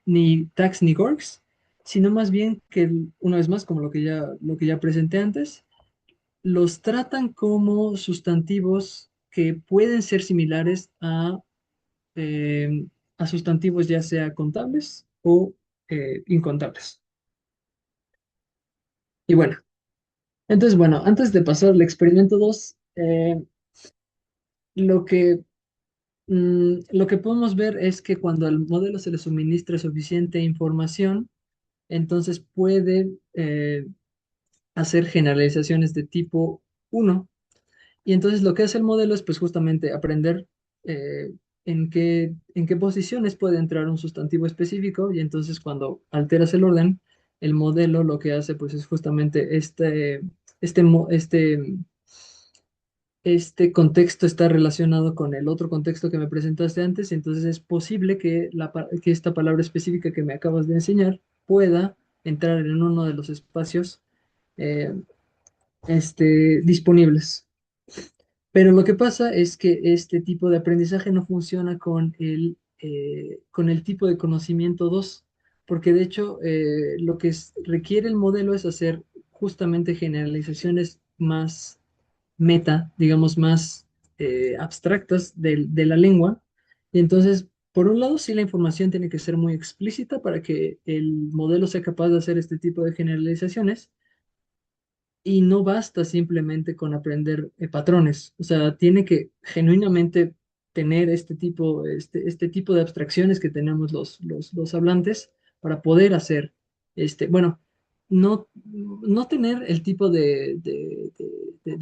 Speaker 4: ni tags ni gorks, sino más bien que, una vez más, como lo que ya presenté antes, los tratan como sustantivos que pueden ser similares eh, a sustantivos ya sea contables o incontables. Y bueno, entonces, bueno, antes de pasar al experimento 2, lo que, lo que podemos ver es que cuando al modelo se le suministra suficiente información, entonces puede hacer generalizaciones de tipo uno. Y entonces lo que hace el modelo es pues justamente aprender eh, en qué posiciones puede entrar un sustantivo específico y entonces cuando alteras el orden, el modelo lo que hace pues es justamente este, mo- este, este contexto está relacionado con el otro contexto que me presentaste antes, y entonces es posible que, que esta palabra específica que me acabas de enseñar pueda entrar en uno de los espacios eh, disponibles. Pero lo que pasa es que este tipo de aprendizaje no funciona con el tipo de conocimiento 2, porque de hecho lo que requiere el modelo es hacer justamente generalizaciones más meta, digamos, más abstractas de la lengua. Y entonces, por un lado, sí la información tiene que ser muy explícita para que el modelo sea capaz de hacer este tipo de generalizaciones. Y no basta simplemente con aprender patrones, o sea, tiene que genuinamente tener este tipo de abstracciones que tenemos los hablantes para poder hacer, bueno, no tener el tipo de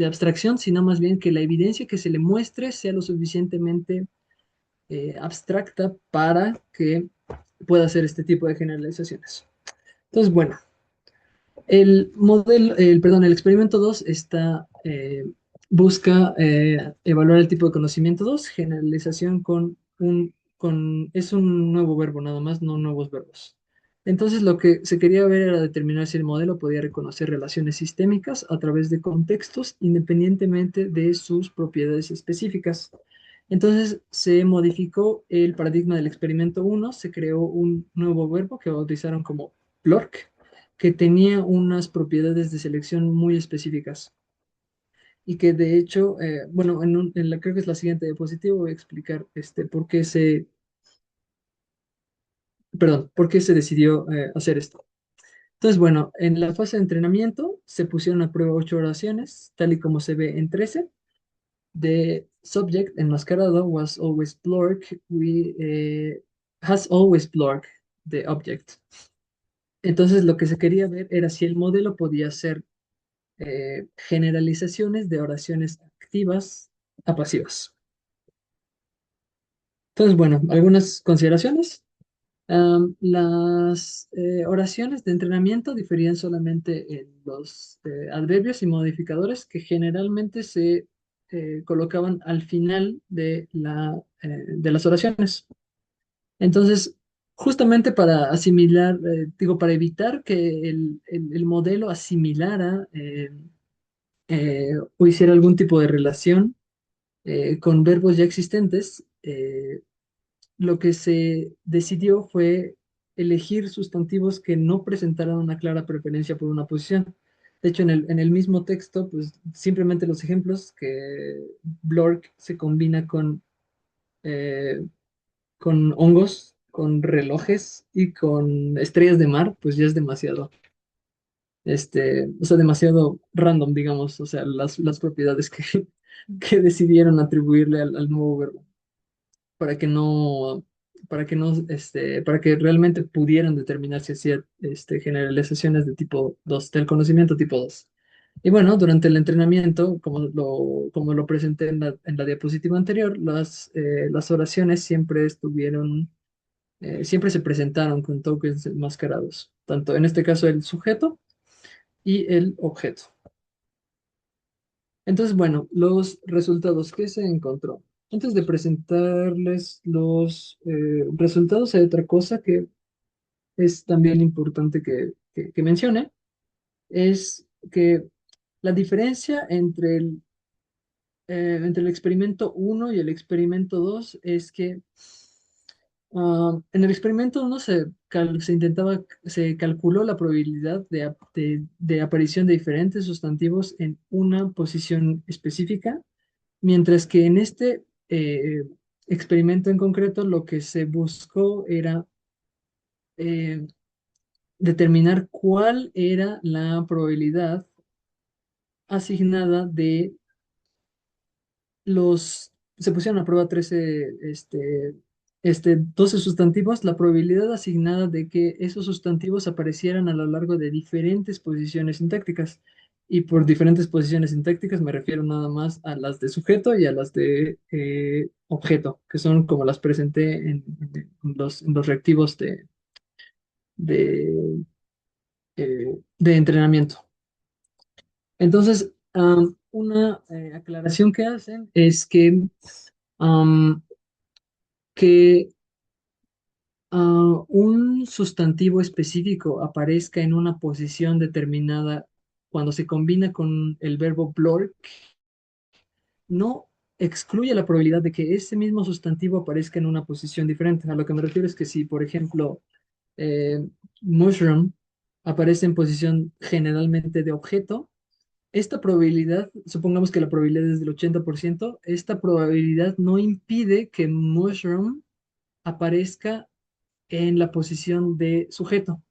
Speaker 4: abstracción, sino más bien que la evidencia que se le muestre sea lo suficientemente abstracta para que pueda hacer este tipo de generalizaciones. Entonces, bueno. El experimento 2 busca evaluar el tipo de conocimiento 2 generalización es un nuevo verbo nada más, no nuevos verbos. Entonces lo que se quería ver era determinar si el modelo podía reconocer relaciones sistémicas a través de contextos independientemente de sus propiedades específicas. Entonces se modificó el paradigma del experimento 1, se creó un nuevo verbo que bautizaron como Plork, que tenía unas propiedades de selección muy específicas y que de hecho, bueno, creo que es la siguiente diapositiva, voy a explicar por qué se decidió hacer esto. Entonces, bueno, en la fase de entrenamiento se pusieron a prueba 8 oraciones, tal y como se ve en 13. The subject enmascarado has always blurred the object. Entonces, lo que se quería ver era si el modelo podía hacer generalizaciones de oraciones activas a pasivas. Entonces, bueno, algunas consideraciones. Las oraciones de entrenamiento diferían solamente en los adverbios y modificadores que generalmente se colocaban al final de las oraciones. Entonces, justamente para asimilar, para evitar que el modelo asimilara o hiciera algún tipo de relación con verbos ya existentes, lo que se decidió fue elegir sustantivos que no presentaran una clara preferencia por una posición. De hecho, en el mismo texto, pues simplemente los ejemplos que Blork se combina eh, con hongos, con relojes y con estrellas de mar, pues ya es demasiado, o sea, demasiado random, digamos, o sea, las propiedades que, que decidieron atribuirle al nuevo verbo para que no, para que realmente pudieran determinar si hacía generalizaciones de tipo 2 del conocimiento tipo 2. Y bueno, durante el entrenamiento, como lo presenté en la diapositiva anterior, las oraciones siempre se presentaron con tokens enmascarados, tanto en este caso el sujeto y el objeto. Entonces, bueno, los resultados que se encontró. Antes de presentarles los resultados, hay otra cosa que es también importante que mencione, es que la diferencia entre el experimento 1 y el experimento 2 es que en el experimento 1 se calculó la probabilidad de aparición de diferentes sustantivos en una posición específica. Mientras que en este experimento en concreto lo que se buscó era eh, determinar cuál era la probabilidad asignada de se pusieron a prueba 12 sustantivos, la probabilidad asignada de que esos sustantivos aparecieran a lo largo de diferentes posiciones sintácticas. Y por diferentes posiciones sintácticas me refiero nada más a las de sujeto y a las de objeto, que son como las presenté en los reactivos de, de entrenamiento. Entonces, una aclaración que hacen es am, que un sustantivo específico aparezca en una posición determinada cuando se combina con el verbo blur, no excluye la probabilidad de que ese mismo sustantivo aparezca en una posición diferente. A lo que me refiero es que si, por ejemplo, eh, mushroom aparece en posición generalmente de objeto, esta probabilidad, supongamos que la probabilidad es del 80%, esta probabilidad no impide que mushroom aparezca en la posición de sujeto.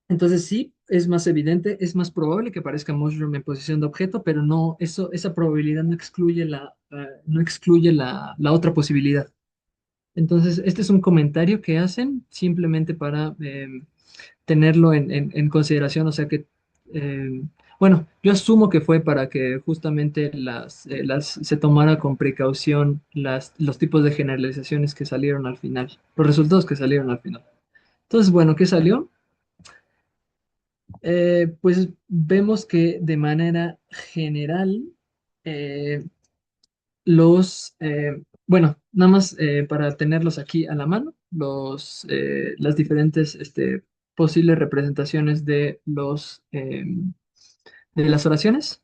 Speaker 4: Entonces sí, es más evidente, es más probable que aparezca mushroom en posición de objeto, pero no, esa probabilidad no excluye la otra posibilidad. Entonces, este es un comentario que hacen simplemente para tenerlo en consideración, o sea que, eh, bueno, yo asumo que fue para que justamente se tomara con precaución los tipos de generalizaciones que salieron al final, los resultados que salieron al final. Entonces, bueno, ¿qué salió? Pues vemos que de manera general, eh, bueno, nada más para tenerlos aquí a la mano, las diferentes posibles representaciones de las oraciones.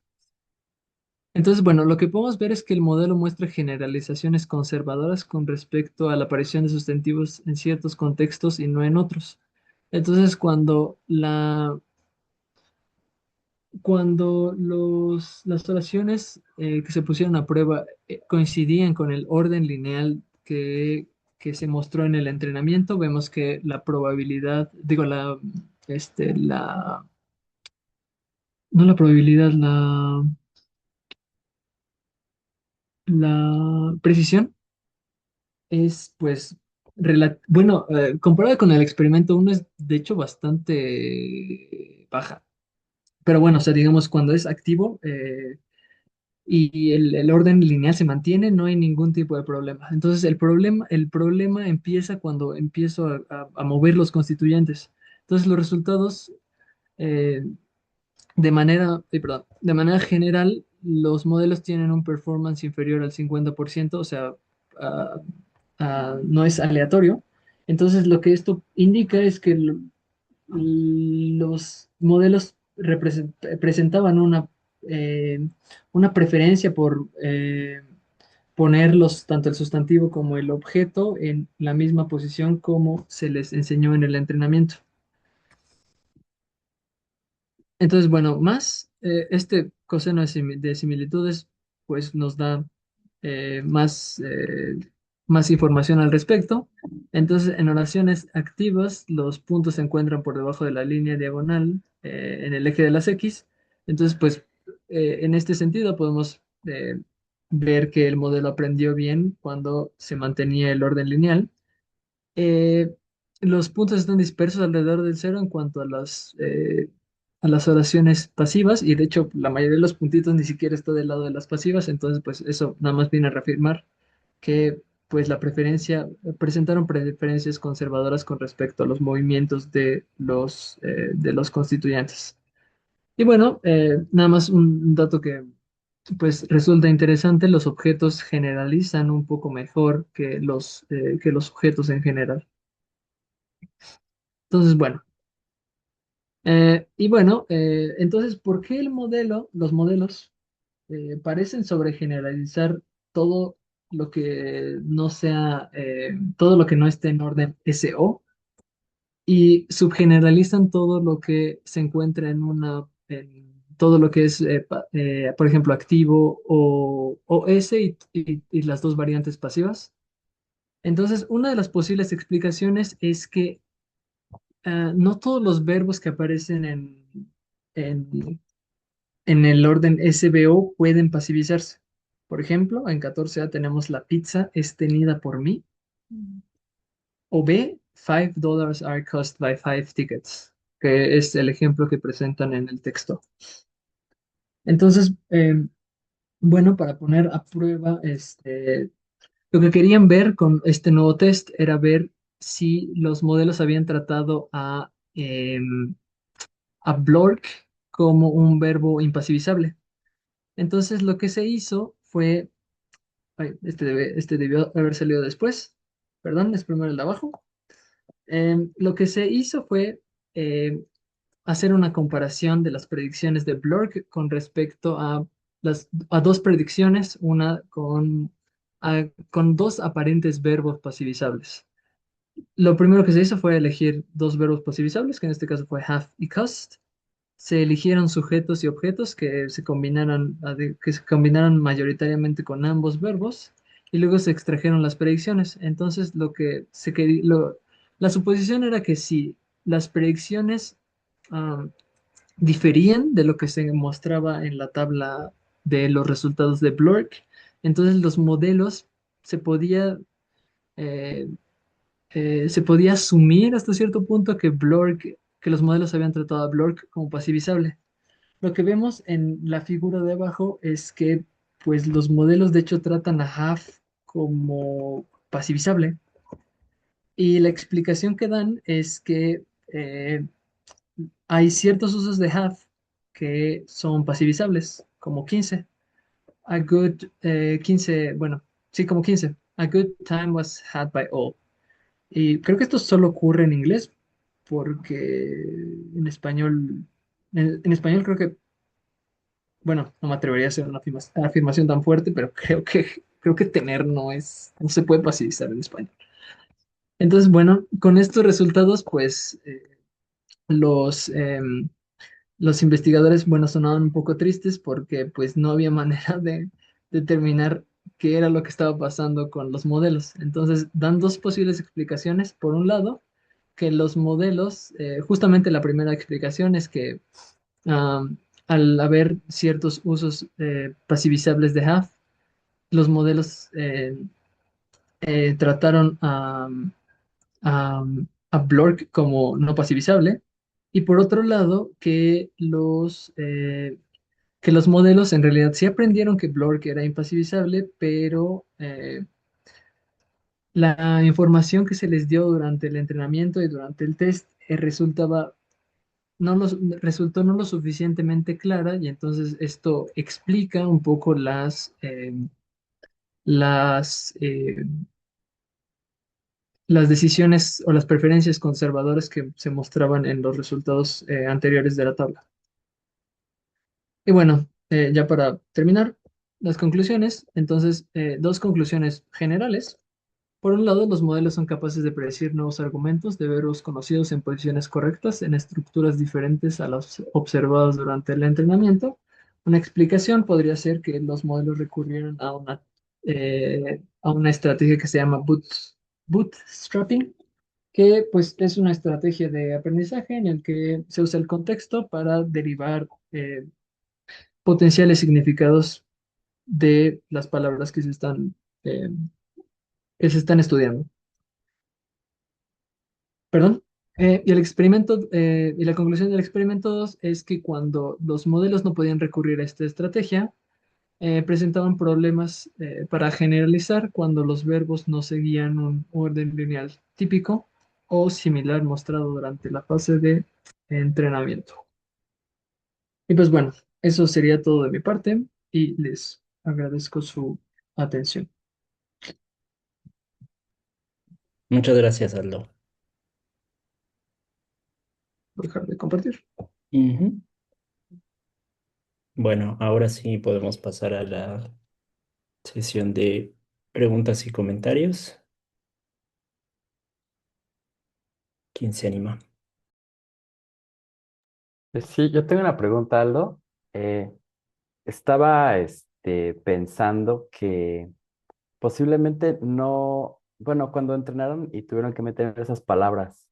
Speaker 4: Entonces, bueno, lo que podemos ver es que el modelo muestra generalizaciones conservadoras con respecto a la aparición de sustantivos en ciertos contextos y no en otros. Entonces, cuando las oraciones que se pusieron a prueba coincidían con el orden lineal que se mostró en el entrenamiento, vemos que la probabilidad, digo, no la probabilidad, la precisión es, pues, bueno, comparada con el experimento uno es, de hecho, bastante baja. Pero bueno, o sea, digamos, cuando es activo, y el orden lineal se mantiene, no hay ningún tipo de problema. Entonces, el problema empieza cuando empiezo a mover los constituyentes. Entonces, los resultados, eh, de manera general, los modelos tienen un performance inferior al 50%, o sea, ah, no es aleatorio. Entonces, lo que esto indica es que los modelos presentaban una preferencia por ponerlos, tanto el sustantivo como el objeto, en la misma posición como se les enseñó en el entrenamiento. Entonces, bueno, este coseno de similitudes, pues nos da más información al respecto. Entonces, en oraciones activas, los puntos se encuentran por debajo de la línea diagonal en el eje de las X. Entonces, pues, en este sentido podemos ver que el modelo aprendió bien cuando se mantenía el orden lineal. Eh, los puntos están dispersos alrededor del cero en cuanto a las oraciones pasivas, y de hecho la mayoría de los puntitos ni siquiera está del lado de las pasivas. Entonces pues eso nada más viene a reafirmar que pues presentaron preferencias conservadoras con respecto a los movimientos de los constituyentes. Y bueno, nada más un dato que pues resulta interesante: los objetos generalizan un poco mejor que los sujetos en general. Entonces, bueno, entonces, ¿por qué los modelos parecen sobregeneralizar todo lo que no sea, todo lo que no esté en orden SO, y subgeneralizan todo lo que se encuentra todo lo que es, por ejemplo, activo o S y las dos variantes pasivas. Entonces, una de las posibles explicaciones es que no todos los verbos que aparecen en, en el orden SVO pueden pasivizarse. Por ejemplo, en 14A tenemos la pizza es tenida por mí. O B, $5 are cost by 5 tickets, que es el ejemplo que presentan en el texto. Entonces, bueno, para poner a prueba, lo que querían ver con este nuevo test era ver si los modelos habían tratado a Blork como un verbo impasivizable. Entonces, lo que se hizo fue, ay, este debió haber salido después, perdón, es primero el de abajo. Lo que se hizo fue eh, hacer una comparación de las predicciones de Blork con respecto a dos predicciones, una con dos aparentes verbos pasivizables. Lo primero que se hizo fue elegir dos verbos pasivizables, que en este caso fue have y cost. Se eligieron sujetos y objetos que se combinaran mayoritariamente con ambos verbos y luego se extrajeron las predicciones. Entonces, la suposición era que si las predicciones ah, diferían de lo que se mostraba en la tabla de los resultados de Blork, entonces los modelos se podía, eh, se podía asumir hasta cierto punto que los modelos habían tratado a Blork como pasivizable. Lo que vemos en la figura de abajo es que pues los modelos de hecho tratan a Half como pasivizable y la explicación que dan es que hay ciertos usos de have que son pasivizables, como 15. A good 15, bueno, sí, como 15. A good time was had by all. Y creo que esto solo ocurre en inglés, porque en español, en español creo que, bueno, no me atrevería a hacer una afirmación tan fuerte, pero creo que tener no se puede pasivizar en español. Entonces, bueno, con estos resultados, pues los, los investigadores, bueno, sonaban un poco tristes porque pues no había manera de determinar qué era lo que estaba pasando con los modelos. Entonces, dan dos posibles explicaciones. Por un lado, que los modelos, justamente la primera explicación es que al haber ciertos usos pasivizables de have, los modelos trataron a, a Blork como no pasivizable. Y por otro lado, que los modelos en realidad sí aprendieron que Blork era impasivizable, pero la información que se les dio durante el entrenamiento y durante el test resultó no lo suficientemente clara y entonces esto explica un poco las, eh, las decisiones o las preferencias conservadoras que se mostraban en los resultados anteriores de la tabla. Y bueno, ya para terminar, las conclusiones. Entonces, dos conclusiones generales. Por un lado, los modelos son capaces de predecir nuevos argumentos de verbos conocidos en posiciones correctas en estructuras diferentes a las observadas durante el entrenamiento. Una explicación podría ser que los modelos recurrieron a una estrategia que se llama bootstrapping, que pues es una estrategia de aprendizaje en el que se usa el contexto para derivar potenciales significados de las palabras eh, que se están estudiando. Perdón. Y la conclusión del experimento 2 es que cuando los modelos no podían recurrir a esta estrategia, presentaban problemas para generalizar cuando los verbos no seguían un orden lineal típico o similar mostrado durante la fase de entrenamiento. Y pues bueno, eso sería todo de mi parte y les agradezco su atención.
Speaker 1: Muchas gracias, Aldo.
Speaker 4: Voy a dejar de compartir.
Speaker 1: Ujú. Bueno, ahora sí podemos pasar a la sesión de preguntas y comentarios. ¿Quién se anima?
Speaker 2: Sí, yo tengo una pregunta, Aldo. Eh, Estaba pensando que posiblemente no, bueno, cuando entrenaron y tuvieron que meter esas palabras,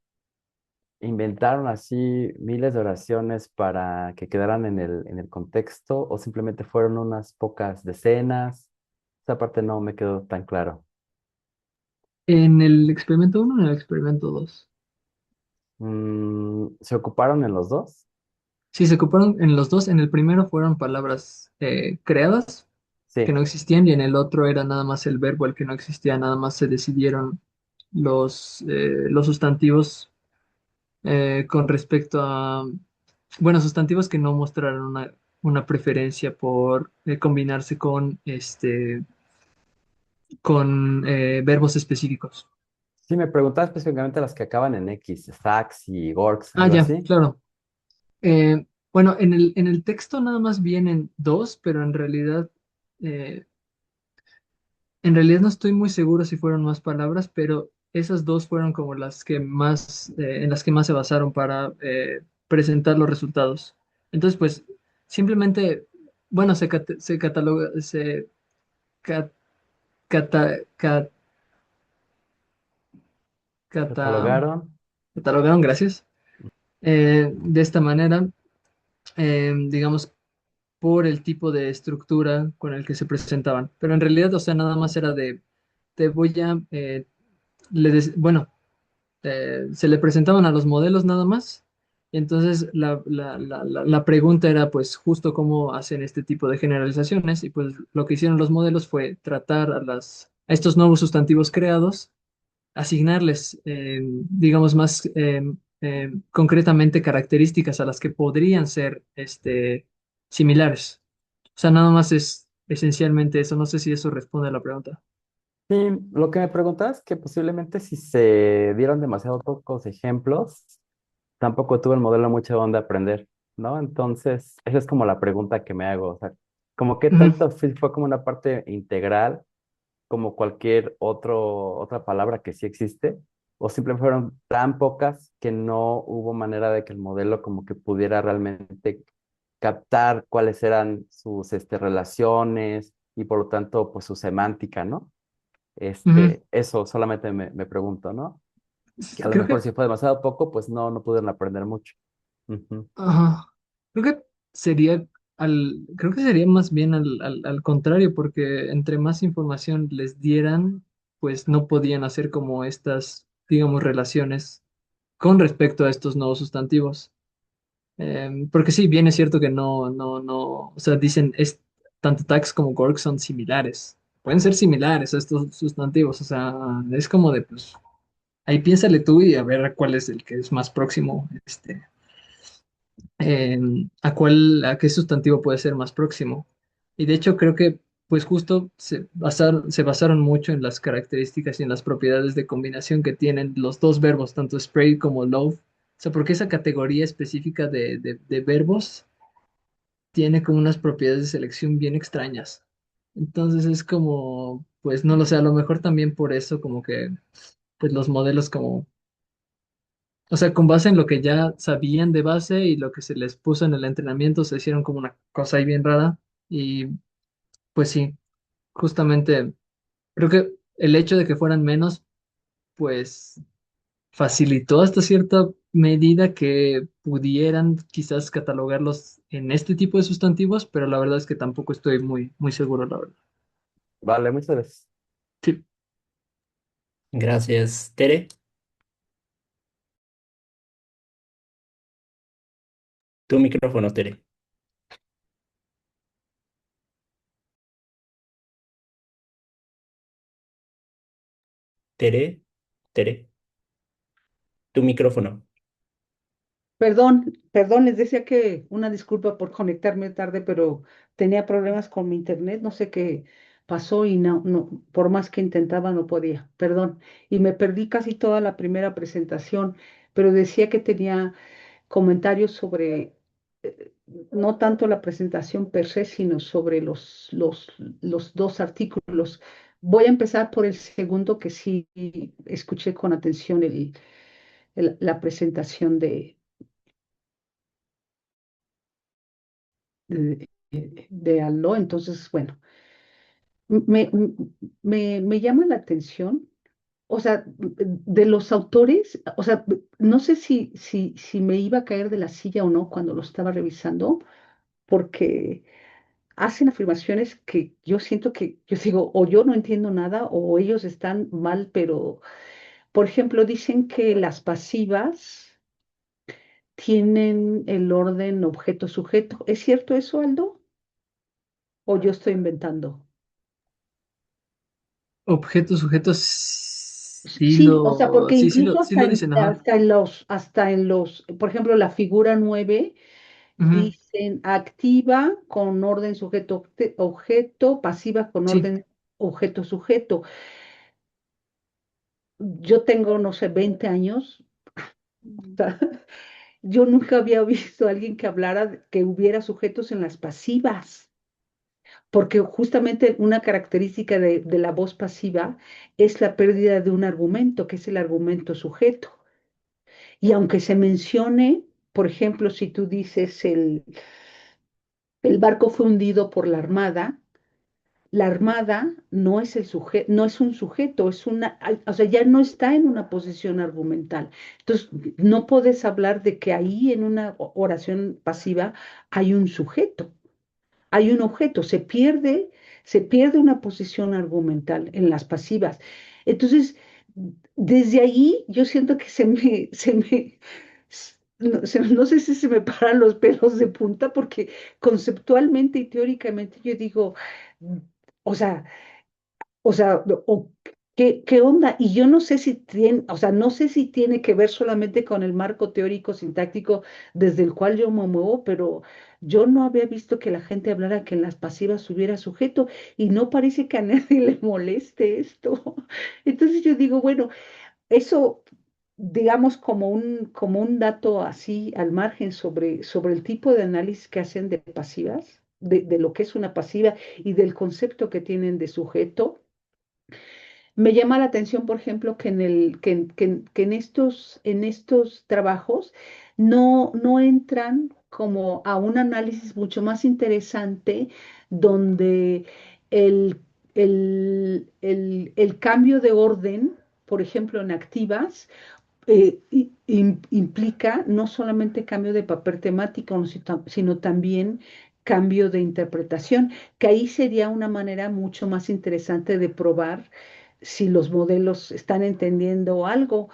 Speaker 2: inventaron así miles de oraciones para que quedaran en el contexto o simplemente fueron unas pocas decenas. Esa parte no me quedó tan claro.
Speaker 4: ¿En el experimento uno o en el experimento 2?
Speaker 2: ¿Se ocuparon en los dos?
Speaker 4: Sí, se ocuparon en los dos. En el primero fueron palabras creadas que
Speaker 2: Sí.
Speaker 4: no existían y en el otro era nada más el verbo el que no existía, nada más se decidieron los sustantivos con respecto a, bueno, sustantivos que no mostraron una preferencia por combinarse con verbos específicos.
Speaker 2: Sí, me preguntaba específicamente las que acaban en X, Stacks y Gorks,
Speaker 4: Ah,
Speaker 2: algo
Speaker 4: ya,
Speaker 2: así.
Speaker 4: claro. Bueno, en el texto nada más vienen dos, pero eh, en realidad no estoy muy seguro si fueron más palabras, pero esas dos fueron como las que más, en las que más se basaron para presentar los resultados. Entonces, pues, simplemente, bueno, se cataloga, se ca- cata- ca- cata-
Speaker 2: Catalogaron.
Speaker 4: catalogaron, gracias, de esta manera, digamos, por el tipo de estructura con el que se presentaban. Pero en realidad, o sea, nada más era de, te voy a, bueno, se le presentaban a los modelos nada más. Y entonces la pregunta era pues justo cómo hacen este tipo de generalizaciones y pues lo que hicieron los modelos fue tratar a estos nuevos sustantivos creados, asignarles, digamos, más concretamente características a las que podrían ser similares. O sea, nada más es esencialmente eso. No sé si eso responde a la pregunta.
Speaker 2: Sí, lo que me preguntaba es que posiblemente si se dieron demasiado pocos ejemplos, tampoco tuvo el modelo mucha onda aprender, ¿no? Entonces, esa es como la pregunta que me hago, o sea, como qué
Speaker 4: Ujú,
Speaker 2: tanto fue como una parte integral, como cualquier otra palabra que sí existe, o simplemente fueron tan pocas que no hubo manera de que el modelo como que pudiera realmente captar cuáles eran sus relaciones y por lo tanto, pues su semántica, ¿no?
Speaker 4: ujú.
Speaker 2: Eso solamente me pregunto, ¿no? Que a lo
Speaker 4: Creo
Speaker 2: mejor
Speaker 4: que
Speaker 2: si fue demasiado poco, pues no pudieron aprender mucho. Ujú.
Speaker 4: Ajá. Creo que creo que sería más bien al contrario, porque entre más información les dieran, pues no podían hacer como estas, digamos, relaciones con respecto a estos nuevos sustantivos. Porque sí, bien es cierto que o sea, dicen, tanto tax como gorg son similares. Pueden ser similares a estos sustantivos, o sea, es como de, pues, ahí piénsale tú y a ver cuál es el que es más próximo, eh, a qué sustantivo puede ser más próximo. Y de hecho creo que pues justo se basaron mucho en las características y en las propiedades de combinación que tienen los dos verbos, tanto spray como love. O sea, porque esa categoría específica de verbos tiene como unas propiedades de selección bien extrañas. Entonces es como, pues no lo sé, a lo mejor también por eso como que pues los modelos como o sea, con base en lo que ya sabían de base y lo que se les puso en el entrenamiento, se hicieron como una cosa ahí bien rara. Y pues sí, justamente creo que el hecho de que fueran menos, pues facilitó hasta cierta medida que pudieran quizás catalogarlos en este tipo de sustantivos, pero la verdad es que tampoco estoy muy seguro, la verdad.
Speaker 2: Vale, muchas gracias.
Speaker 4: Sí.
Speaker 1: Gracias, Tere. Tu micrófono, Tere. Tere, Tere, tu micrófono.
Speaker 5: Perdón, perdón, les decía que una disculpa por conectarme tarde, pero tenía problemas con mi internet, no sé qué pasó y por más que intentaba no podía, perdón. Y me perdí casi toda la primera presentación, pero decía que tenía comentarios sobre, no tanto la presentación per se, sino sobre los dos artículos. Voy a empezar por el segundo, que sí escuché con atención la presentación de Aldo. Entonces, bueno, me, me llama la atención, o sea, de los autores, o sea, no sé si me iba a caer de la silla o no cuando lo estaba revisando, porque hacen afirmaciones que yo siento que, yo digo, o yo no entiendo nada o ellos están mal, pero, por ejemplo, dicen que las pasivas tienen el orden objeto-sujeto. ¿Es cierto eso, Aldo? ¿O yo estoy inventando?
Speaker 4: Objetos, sujetos, sí
Speaker 5: Sí, o sea, porque incluso
Speaker 4: sí lo dicen, ajá.
Speaker 5: hasta en los, por ejemplo, la figura 9
Speaker 4: Ujú,
Speaker 5: dicen activa con orden sujeto, pasiva con
Speaker 4: sí.
Speaker 5: orden objeto-sujeto. Yo tengo, no sé, 20 años. Sea, yo nunca había visto a alguien que hablara, que hubiera sujetos en las pasivas, porque justamente una característica de la voz pasiva es la pérdida de un argumento, que es el argumento sujeto. Y aunque se mencione, por ejemplo, si tú dices el barco fue hundido por la armada no es el sujeto, no es un sujeto, es una, o sea, ya no está en una posición argumental. Entonces, no puedes hablar de que ahí en una oración pasiva hay un sujeto, hay un objeto, se pierde una posición argumental en las pasivas. Entonces, desde ahí yo siento que no sé si se me paran los pelos de punta porque conceptualmente y teóricamente yo digo, o sea, o sea, ¿qué onda? Y yo no sé si tiene, o sea, no sé si tiene que ver solamente con el marco teórico sintáctico desde el cual yo me muevo, pero yo no había visto que la gente hablara que en las pasivas hubiera sujeto y no parece que a nadie le moleste esto. Entonces yo digo, bueno, eso, digamos, como un dato así al margen sobre el tipo de análisis que hacen de pasivas, de lo que es una pasiva y del concepto que tienen de sujeto. Me llama la atención, por ejemplo, que que en estos trabajos no entran como a un análisis mucho más interesante donde el, el cambio de orden, por ejemplo, en activas, implica no solamente cambio de papel temático, no, sino también cambio de interpretación, que ahí sería una manera mucho más interesante de probar si los modelos están entendiendo algo.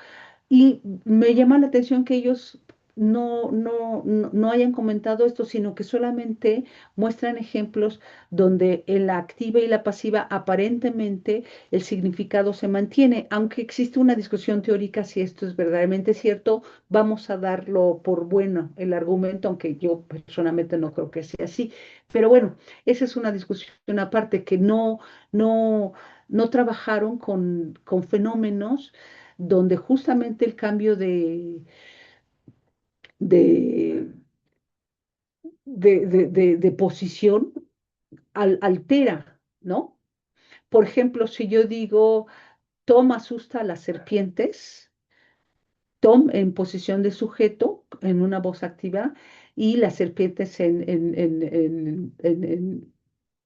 Speaker 5: Y me llama la atención que ellos no hayan comentado esto, sino que solamente muestran ejemplos donde en la activa y la pasiva aparentemente el significado se mantiene. Aunque existe una discusión teórica si esto es verdaderamente cierto, vamos a darlo por bueno el argumento, aunque yo personalmente no creo que sea así. Pero bueno, esa es una discusión aparte que no, no trabajaron con fenómenos donde justamente el cambio de, de posición altera, ¿no? Por ejemplo, si yo digo, Tom asusta a las serpientes, Tom en posición de sujeto, en una voz activa, y las serpientes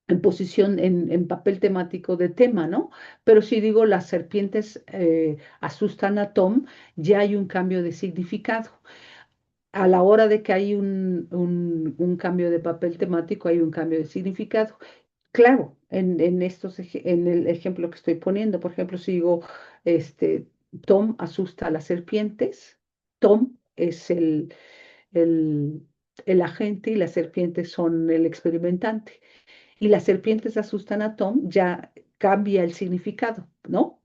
Speaker 5: en posición, en papel temático de tema, ¿no? Pero si digo las serpientes asustan a Tom, ya hay un cambio de significado. A la hora de que hay un cambio de papel temático, hay un cambio de significado. Claro, en el ejemplo que estoy poniendo, por ejemplo, si digo, este, Tom asusta a las serpientes, Tom es el, el agente y las serpientes son el experimentante. Y las serpientes asustan a Tom, ya cambia el significado, ¿no?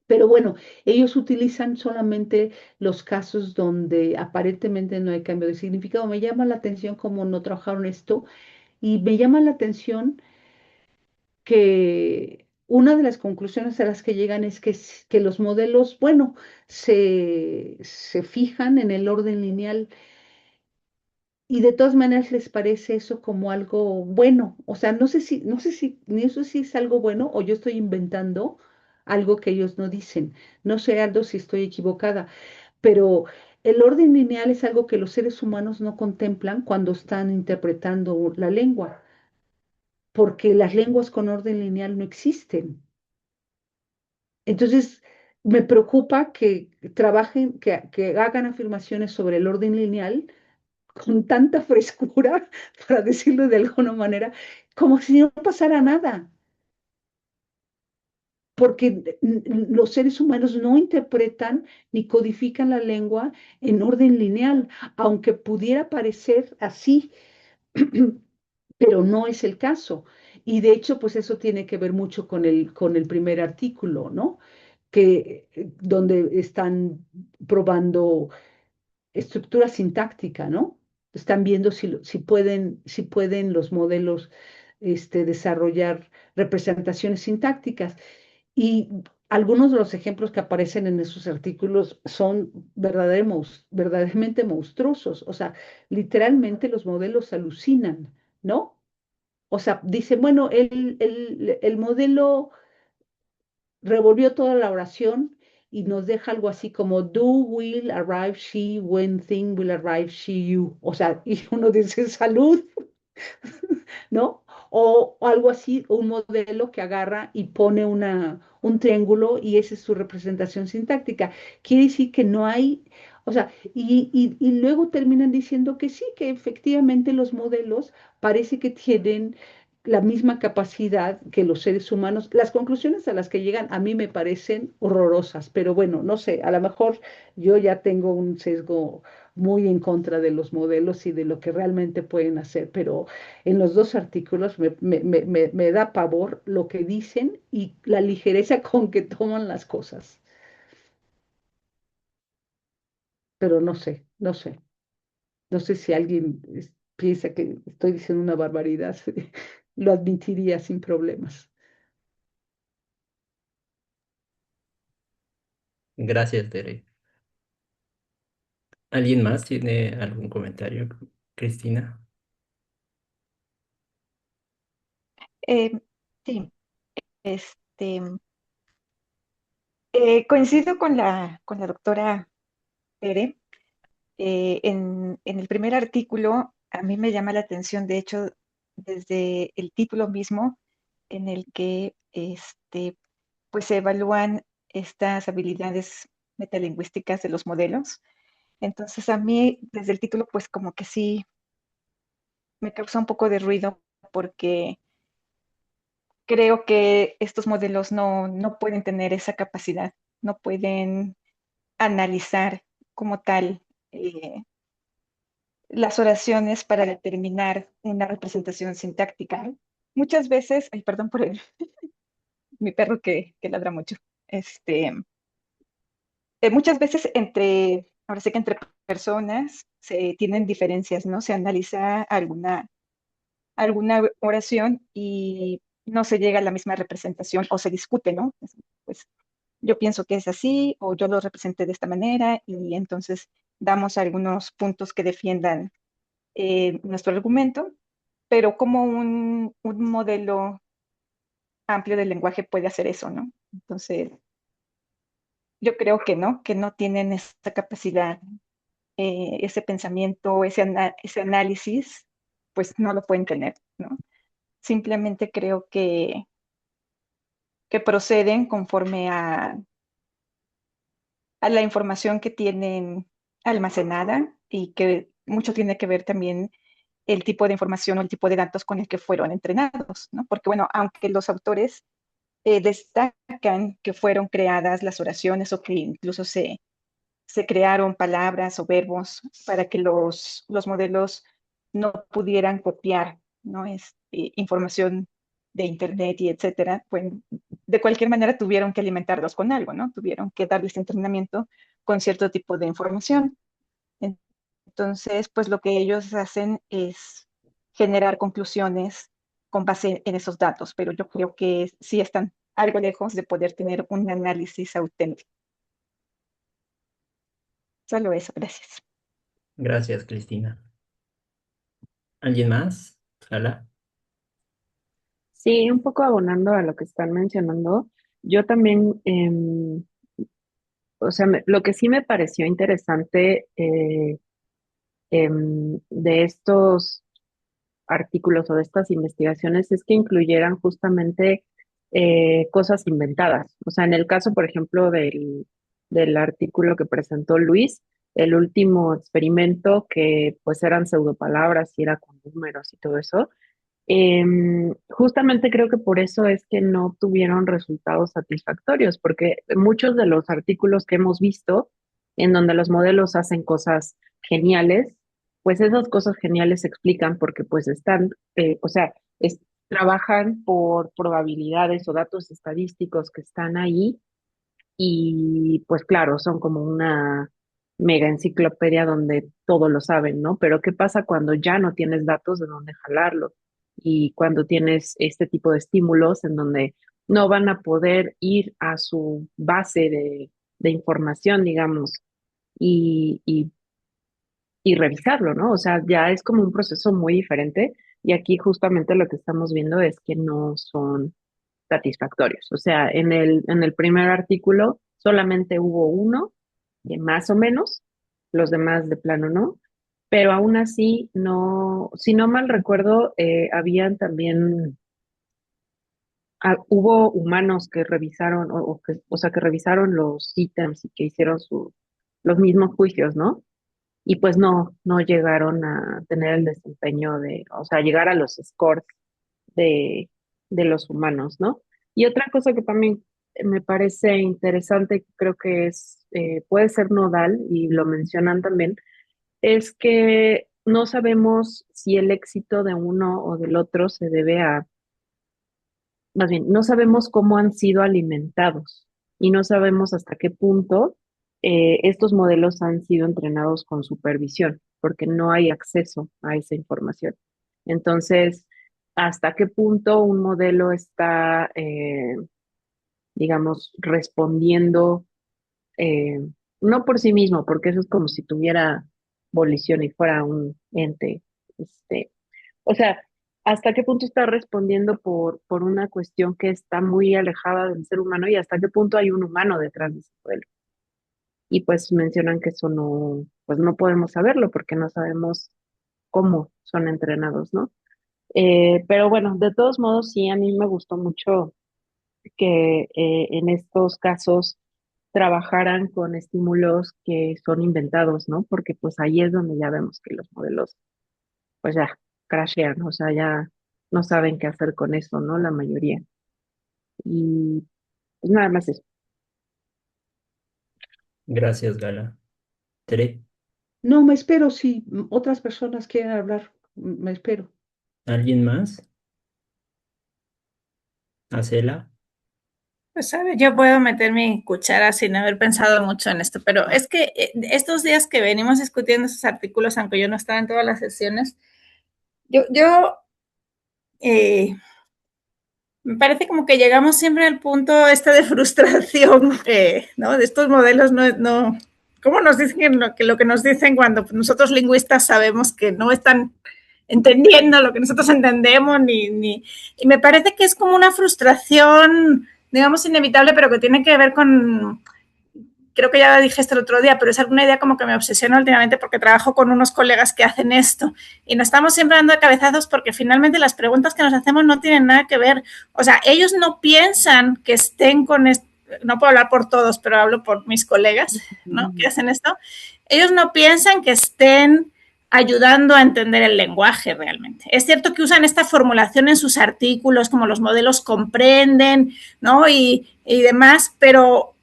Speaker 5: Pero bueno, ellos utilizan solamente los casos donde aparentemente no hay cambio de significado. Me llama la atención cómo no trabajaron esto y me llama la atención que una de las conclusiones a las que llegan es que, que los modelos, bueno, se fijan en el orden lineal y de todas maneras les parece eso como algo bueno. O sea, no sé si, ni eso sí es algo bueno o yo estoy inventando algo que ellos no dicen. No sé, Aldo, si estoy equivocada, pero el orden lineal es algo que los seres humanos no contemplan cuando están interpretando la lengua, porque las lenguas con orden lineal no existen. Entonces, me preocupa que trabajen, que hagan afirmaciones sobre el orden lineal con tanta frescura, para decirlo de alguna manera, como si no pasara nada, porque los seres humanos no interpretan ni codifican la lengua en orden lineal, aunque pudiera parecer así, pero no es el caso. Y de hecho, pues eso tiene que ver mucho con el primer artículo, ¿no? Que donde están probando estructura sintáctica, ¿no? Están viendo si pueden los modelos desarrollar representaciones sintácticas. Y algunos de los ejemplos que aparecen en esos artículos son verdaderamente monstruosos. O sea, literalmente los modelos alucinan, ¿no? O sea, dicen, bueno, el modelo revolvió toda la oración y nos deja algo así como do will arrive she when thing will arrive she you. O sea, y uno dice salud, ¿no? O algo así, un modelo que agarra y pone un triángulo y esa es su representación sintáctica. Quiere decir que no hay, o sea, y luego terminan diciendo que sí, que efectivamente los modelos parece que tienen la misma capacidad que los seres humanos. Las conclusiones a las que llegan a mí me parecen horrorosas, pero bueno, no sé, a lo mejor yo ya tengo un sesgo muy en contra de los modelos y de lo que realmente pueden hacer, pero en los dos artículos me da pavor lo que dicen y la ligereza con que toman las cosas. Pero no sé, no sé. No sé si alguien piensa que estoy diciendo una barbaridad, lo admitiría sin problemas.
Speaker 1: Gracias, Tere. ¿Alguien más tiene algún comentario, Cristina?
Speaker 6: Eh, sí, este, coincido con la doctora Pere. En el primer artículo, a mí me llama la atención, de hecho, desde el título mismo, en el que pues se evalúan estas habilidades metalingüísticas de los modelos. Entonces, a mí, desde el título, pues como que sí me causa un poco de ruido porque creo que estos modelos no pueden tener esa capacidad, no pueden analizar como tal las oraciones para determinar una representación sintáctica. Muchas veces, ay, perdón por mi perro que ladra mucho, muchas veces ahora sí que entre personas se tienen diferencias, ¿no? Se analiza alguna oración y no se llega a la misma representación o se discute, ¿no? Pues yo pienso que es así o yo lo representé de esta manera y entonces damos algunos puntos que defiendan nuestro argumento, pero como un modelo amplio del lenguaje puede hacer eso, ¿no? Entonces, yo creo que no tienen esa capacidad, ese pensamiento, ese análisis, pues no lo pueden tener, ¿no? Simplemente creo que proceden conforme a la información que tienen almacenada y que mucho tiene que ver también el tipo de información o el tipo de datos con el que fueron entrenados, ¿no? Porque, bueno, aunque los autores destacan que fueron creadas las oraciones o que incluso se crearon palabras o verbos para que los modelos no pudieran copiar, ¿no? Información de Internet y etcétera, pues de cualquier manera tuvieron que alimentarlos con algo, ¿no? Tuvieron que darles entrenamiento con cierto tipo de información. Entonces, pues lo que ellos hacen es generar conclusiones con base en esos datos, pero yo creo que sí están algo lejos de poder tener un análisis auténtico. Solo eso, gracias.
Speaker 1: Gracias, Cristina. ¿Alguien más? Hola.
Speaker 3: Sí, un poco abonando a lo que están mencionando, yo también o sea, lo que sí me pareció interesante de estos artículos o de estas investigaciones es que incluyeran justamente cosas inventadas. O sea, en el caso, por ejemplo, del artículo que presentó Luis, el último experimento que pues eran pseudopalabras y era con números y todo eso, justamente creo que por eso es que no tuvieron resultados satisfactorios, porque muchos de los artículos que hemos visto en donde los modelos hacen cosas geniales, pues esas cosas geniales se explican porque pues están, o sea, trabajan por probabilidades o datos estadísticos que están ahí y pues claro, son como una mega enciclopedia donde todo lo saben, ¿no? Pero ¿qué pasa cuando ya no tienes datos de dónde jalarlo? Y cuando tienes este tipo de estímulos en donde no van a poder ir a su base de información, digamos, y, y, y revisarlo, ¿no? O sea, ya es como un proceso muy diferente y aquí justamente lo que estamos viendo es que no son satisfactorios. O sea, en el primer artículo solamente hubo uno, que más o menos, los demás de plano no, pero aún así no, si no mal recuerdo, habían también, hubo humanos que revisaron, o sea, que revisaron los ítems y que hicieron los mismos juicios, ¿no? Y pues no llegaron a tener el desempeño o sea, llegar a los scores de, de los humanos, ¿no? Y otra cosa que también me parece interesante, creo que puede ser nodal, y lo mencionan también, es que no sabemos si el éxito de uno o del otro se debe más bien, no sabemos cómo han sido alimentados y no sabemos hasta qué punto estos modelos han sido entrenados con supervisión, porque no hay acceso a esa información. Entonces, hasta qué punto un modelo está, digamos, respondiendo, eh, no por sí mismo, porque eso es como si tuviera volición y fuera un ente, este, o sea, ¿hasta qué punto está respondiendo por una cuestión que está muy alejada del ser humano y hasta qué punto hay un humano detrás de ese modelo? Y pues mencionan que eso no, pues no podemos saberlo porque no sabemos cómo son entrenados, ¿no? Pero bueno, de todos modos, sí, a mí me gustó mucho que en estos casos trabajaran con estímulos que son inventados, ¿no? Porque pues ahí es donde ya vemos que los modelos pues ya crashean, o sea, ya no saben qué hacer con eso, ¿no? La mayoría. Y pues nada más eso.
Speaker 1: Gracias, Gala. Tere,
Speaker 5: No, me espero si otras personas quieren hablar, me espero.
Speaker 1: ¿alguien más? ¿Acela?
Speaker 7: Pues sabe, yo puedo meter mi cuchara sin haber pensado mucho en esto, pero es que estos días que venimos discutiendo esos artículos, aunque yo no estaba en todas las sesiones, yo me parece como que llegamos siempre al punto este de frustración, ¿no? De estos modelos no ¿cómo nos dicen lo que nos dicen cuando nosotros lingüistas sabemos que no están entendiendo lo que nosotros entendemos, y me parece que es como una frustración, digamos, inevitable, pero que tiene que ver con, creo que ya lo dije esto el otro día, pero es alguna idea como que me obsesiona últimamente porque trabajo con unos colegas que hacen esto y nos estamos siempre dando de cabezazos porque finalmente las preguntas que nos hacemos no tienen nada que ver. O sea, ellos no piensan que estén con esto, no puedo hablar por todos, pero hablo por mis colegas, ¿no? Que hacen esto. Ellos no piensan que estén ayudando a entender el lenguaje realmente. Es cierto que usan esta formulación en sus artículos, como los modelos comprenden, ¿no? Y demás, pero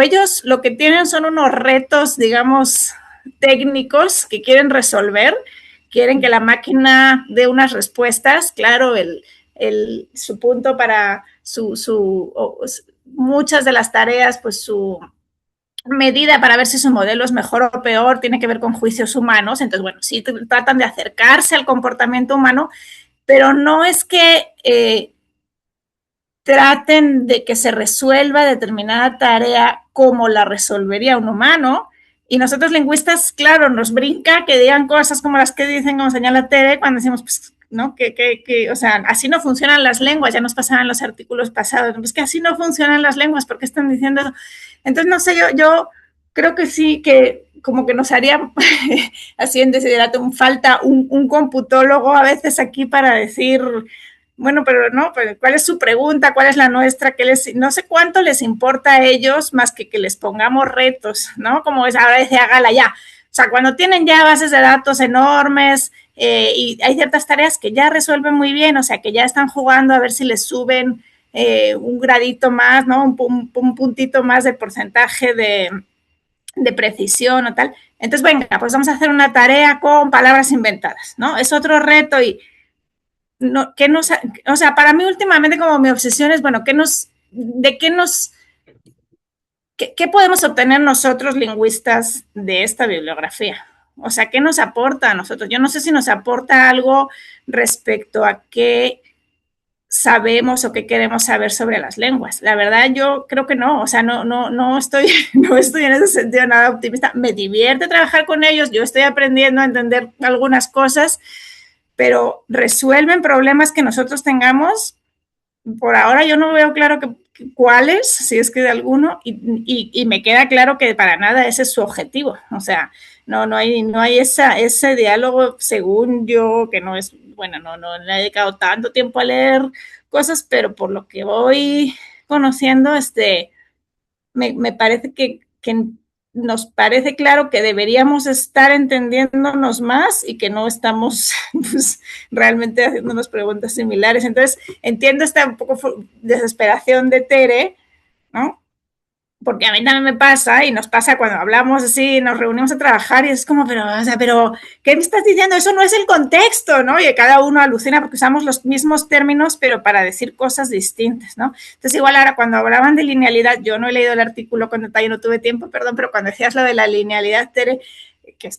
Speaker 7: ellos lo que tienen son unos retos, digamos, técnicos que quieren resolver, quieren que la máquina dé unas respuestas, claro, su punto para muchas de las tareas, pues su medida para ver si su modelo es mejor o peor tiene que ver con juicios humanos, entonces, bueno, sí tratan de acercarse al comportamiento humano, pero no es que traten de que se resuelva determinada tarea como la resolvería un humano. Y nosotros lingüistas, claro, nos brinca que digan cosas como las que dicen, como señala Tere, cuando decimos, pues, ¿no? O sea, así no funcionan las lenguas, ya nos pasaban los artículos pasados, pues que así no funcionan las lenguas, ¿por qué están diciendo eso? Entonces, no sé, yo creo que sí, que como que nos haría así en Desideratum falta un computólogo a veces aquí para decir, bueno, pero no, pero ¿cuál es su pregunta? ¿Cuál es la nuestra? No sé cuánto les importa a ellos más que les pongamos retos, ¿no? Como es, ahora dice, hágala ya. O sea, cuando tienen ya bases de datos enormes y hay ciertas tareas que ya resuelven muy bien, o sea, que ya están jugando a ver si les suben un gradito más, ¿no? Un puntito más de porcentaje de precisión o tal. Entonces, venga, pues vamos a hacer una tarea con palabras inventadas, ¿no? Es otro reto y no, que nos, o sea, para mí últimamente como mi obsesión es, bueno, ¿qué podemos obtener nosotros lingüistas de esta bibliografía? O sea, ¿qué nos aporta a nosotros? Yo no sé si nos aporta algo respecto a qué sabemos o qué queremos saber sobre las lenguas. La verdad, yo creo que no, o sea, no estoy, no estoy en ese sentido nada optimista. Me divierte trabajar con ellos, yo estoy aprendiendo a entender algunas cosas, pero resuelven problemas que nosotros tengamos. Por ahora yo no veo claro cuáles, si es que de alguno, y me queda claro que para nada ese es su objetivo. O sea, no hay ese diálogo, según yo, que no es, bueno, no le he dedicado tanto tiempo a leer cosas, pero por lo que voy conociendo, me parece que nos parece claro que deberíamos estar entendiéndonos más y que no estamos pues, realmente haciéndonos preguntas similares. Entonces, entiendo esta un poco desesperación de Tere, ¿no? Porque a mí también me pasa y nos pasa cuando hablamos así, nos reunimos a trabajar y es como, o sea, pero, ¿qué me estás diciendo? Eso no es el contexto, ¿no? Y cada uno alucina porque usamos los mismos términos, pero para decir cosas distintas, ¿no? Entonces, igual ahora cuando hablaban de linealidad, yo no he leído el artículo con detalle, no tuve tiempo, perdón, pero cuando decías lo de la linealidad, Tere, que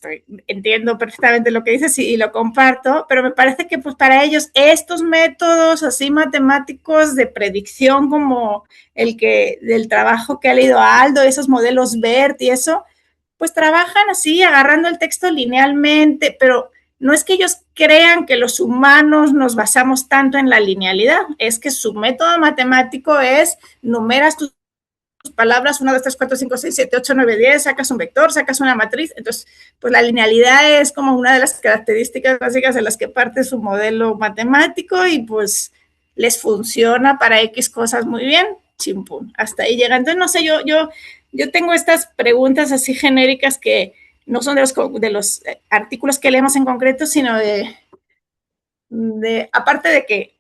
Speaker 7: entiendo perfectamente lo que dices y lo comparto, pero me parece que pues para ellos estos métodos así matemáticos de predicción como del trabajo que ha leído Aldo, esos modelos BERT y eso, pues trabajan así, agarrando el texto linealmente, pero no es que ellos crean que los humanos nos basamos tanto en la linealidad, es que su método matemático es numeras tus palabras, 1, 2, 3, 4, 5, 6, 7, 8, 9, 10, sacas un vector, sacas una matriz. Entonces, pues la linealidad es como una de las características básicas de las que parte su modelo matemático y pues les funciona para X cosas muy bien, chimpún, hasta ahí llega. Entonces, no sé, yo tengo estas preguntas así genéricas que no son de los artículos que leemos en concreto, sino aparte de que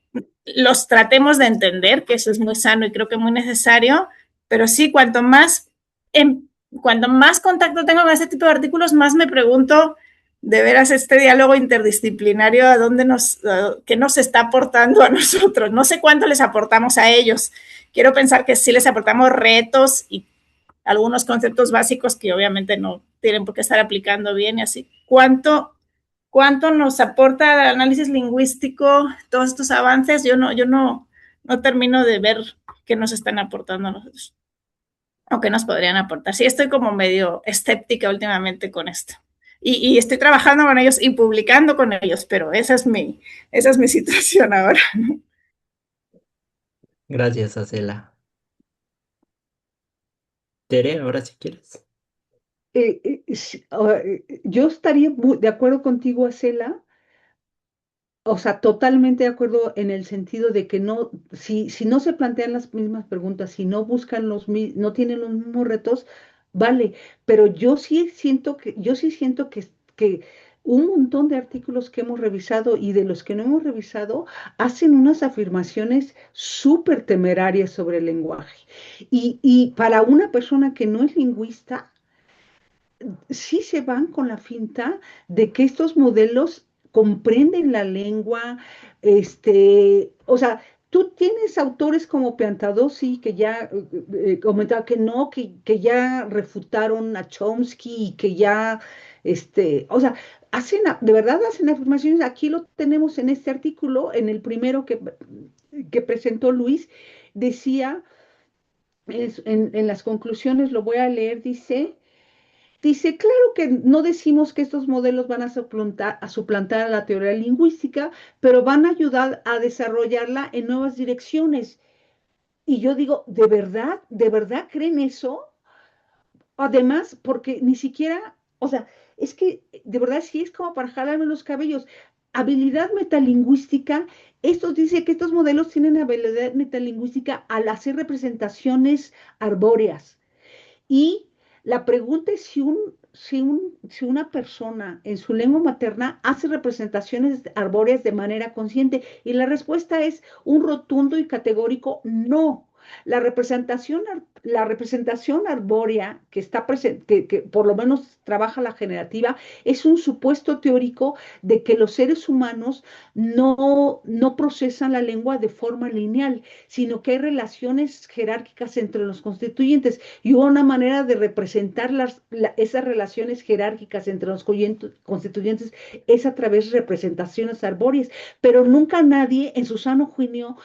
Speaker 7: los tratemos de entender, que eso es muy sano y creo que muy necesario, pero sí, cuanto más contacto tengo con este tipo de artículos, más me pregunto de veras este diálogo interdisciplinario qué nos está aportando a nosotros. No sé cuánto les aportamos a ellos. Quiero pensar que sí les aportamos retos y algunos conceptos básicos que obviamente no tienen por qué estar aplicando bien y así. ¿Cuánto nos aporta el análisis lingüístico todos estos avances? Yo no termino de ver qué nos están aportando a nosotros o qué nos podrían aportar. Sí, estoy como medio escéptica últimamente con esto. Y estoy trabajando con ellos y publicando con ellos, pero esa es mi situación ahora.
Speaker 1: Gracias, Acela. Tere, ahora si quieres.
Speaker 5: Yo estaría de acuerdo contigo, Acela. O sea, totalmente de acuerdo en el sentido de que no, si no se plantean las mismas preguntas, si no buscan no tienen los mismos retos, vale, pero yo sí siento que un montón de artículos que hemos revisado y de los que no hemos revisado hacen unas afirmaciones súper temerarias sobre el lenguaje. Y para una persona que no es lingüista, sí se van con la finta de que estos modelos comprenden la lengua, o sea, tú tienes autores como Piantadosi que ya comentaba que no, que ya refutaron a Chomsky y que ya, o sea, de verdad hacen afirmaciones, aquí lo tenemos en este artículo, en el primero que presentó Luis, decía, en las conclusiones, lo voy a leer, dice, claro que no decimos que estos modelos van a suplantar a la teoría lingüística, pero van a ayudar a desarrollarla en nuevas direcciones. Y yo digo, de verdad creen eso? Además, porque ni siquiera, o sea, es que de verdad sí es como para jalarme los cabellos. Habilidad metalingüística, esto dice que estos modelos tienen habilidad metalingüística al hacer representaciones arbóreas. Y la pregunta es si una persona en su lengua materna hace representaciones arbóreas de manera consciente. Y la respuesta es un rotundo y categórico no. La representación arbórea que está presente, que por lo menos trabaja la generativa, es un supuesto teórico de que los seres humanos no procesan la lengua de forma lineal, sino que hay relaciones jerárquicas entre los constituyentes y hubo una manera de representar esas relaciones jerárquicas entre los constituyentes es a través de representaciones arbóreas, pero nunca nadie en su sano juicio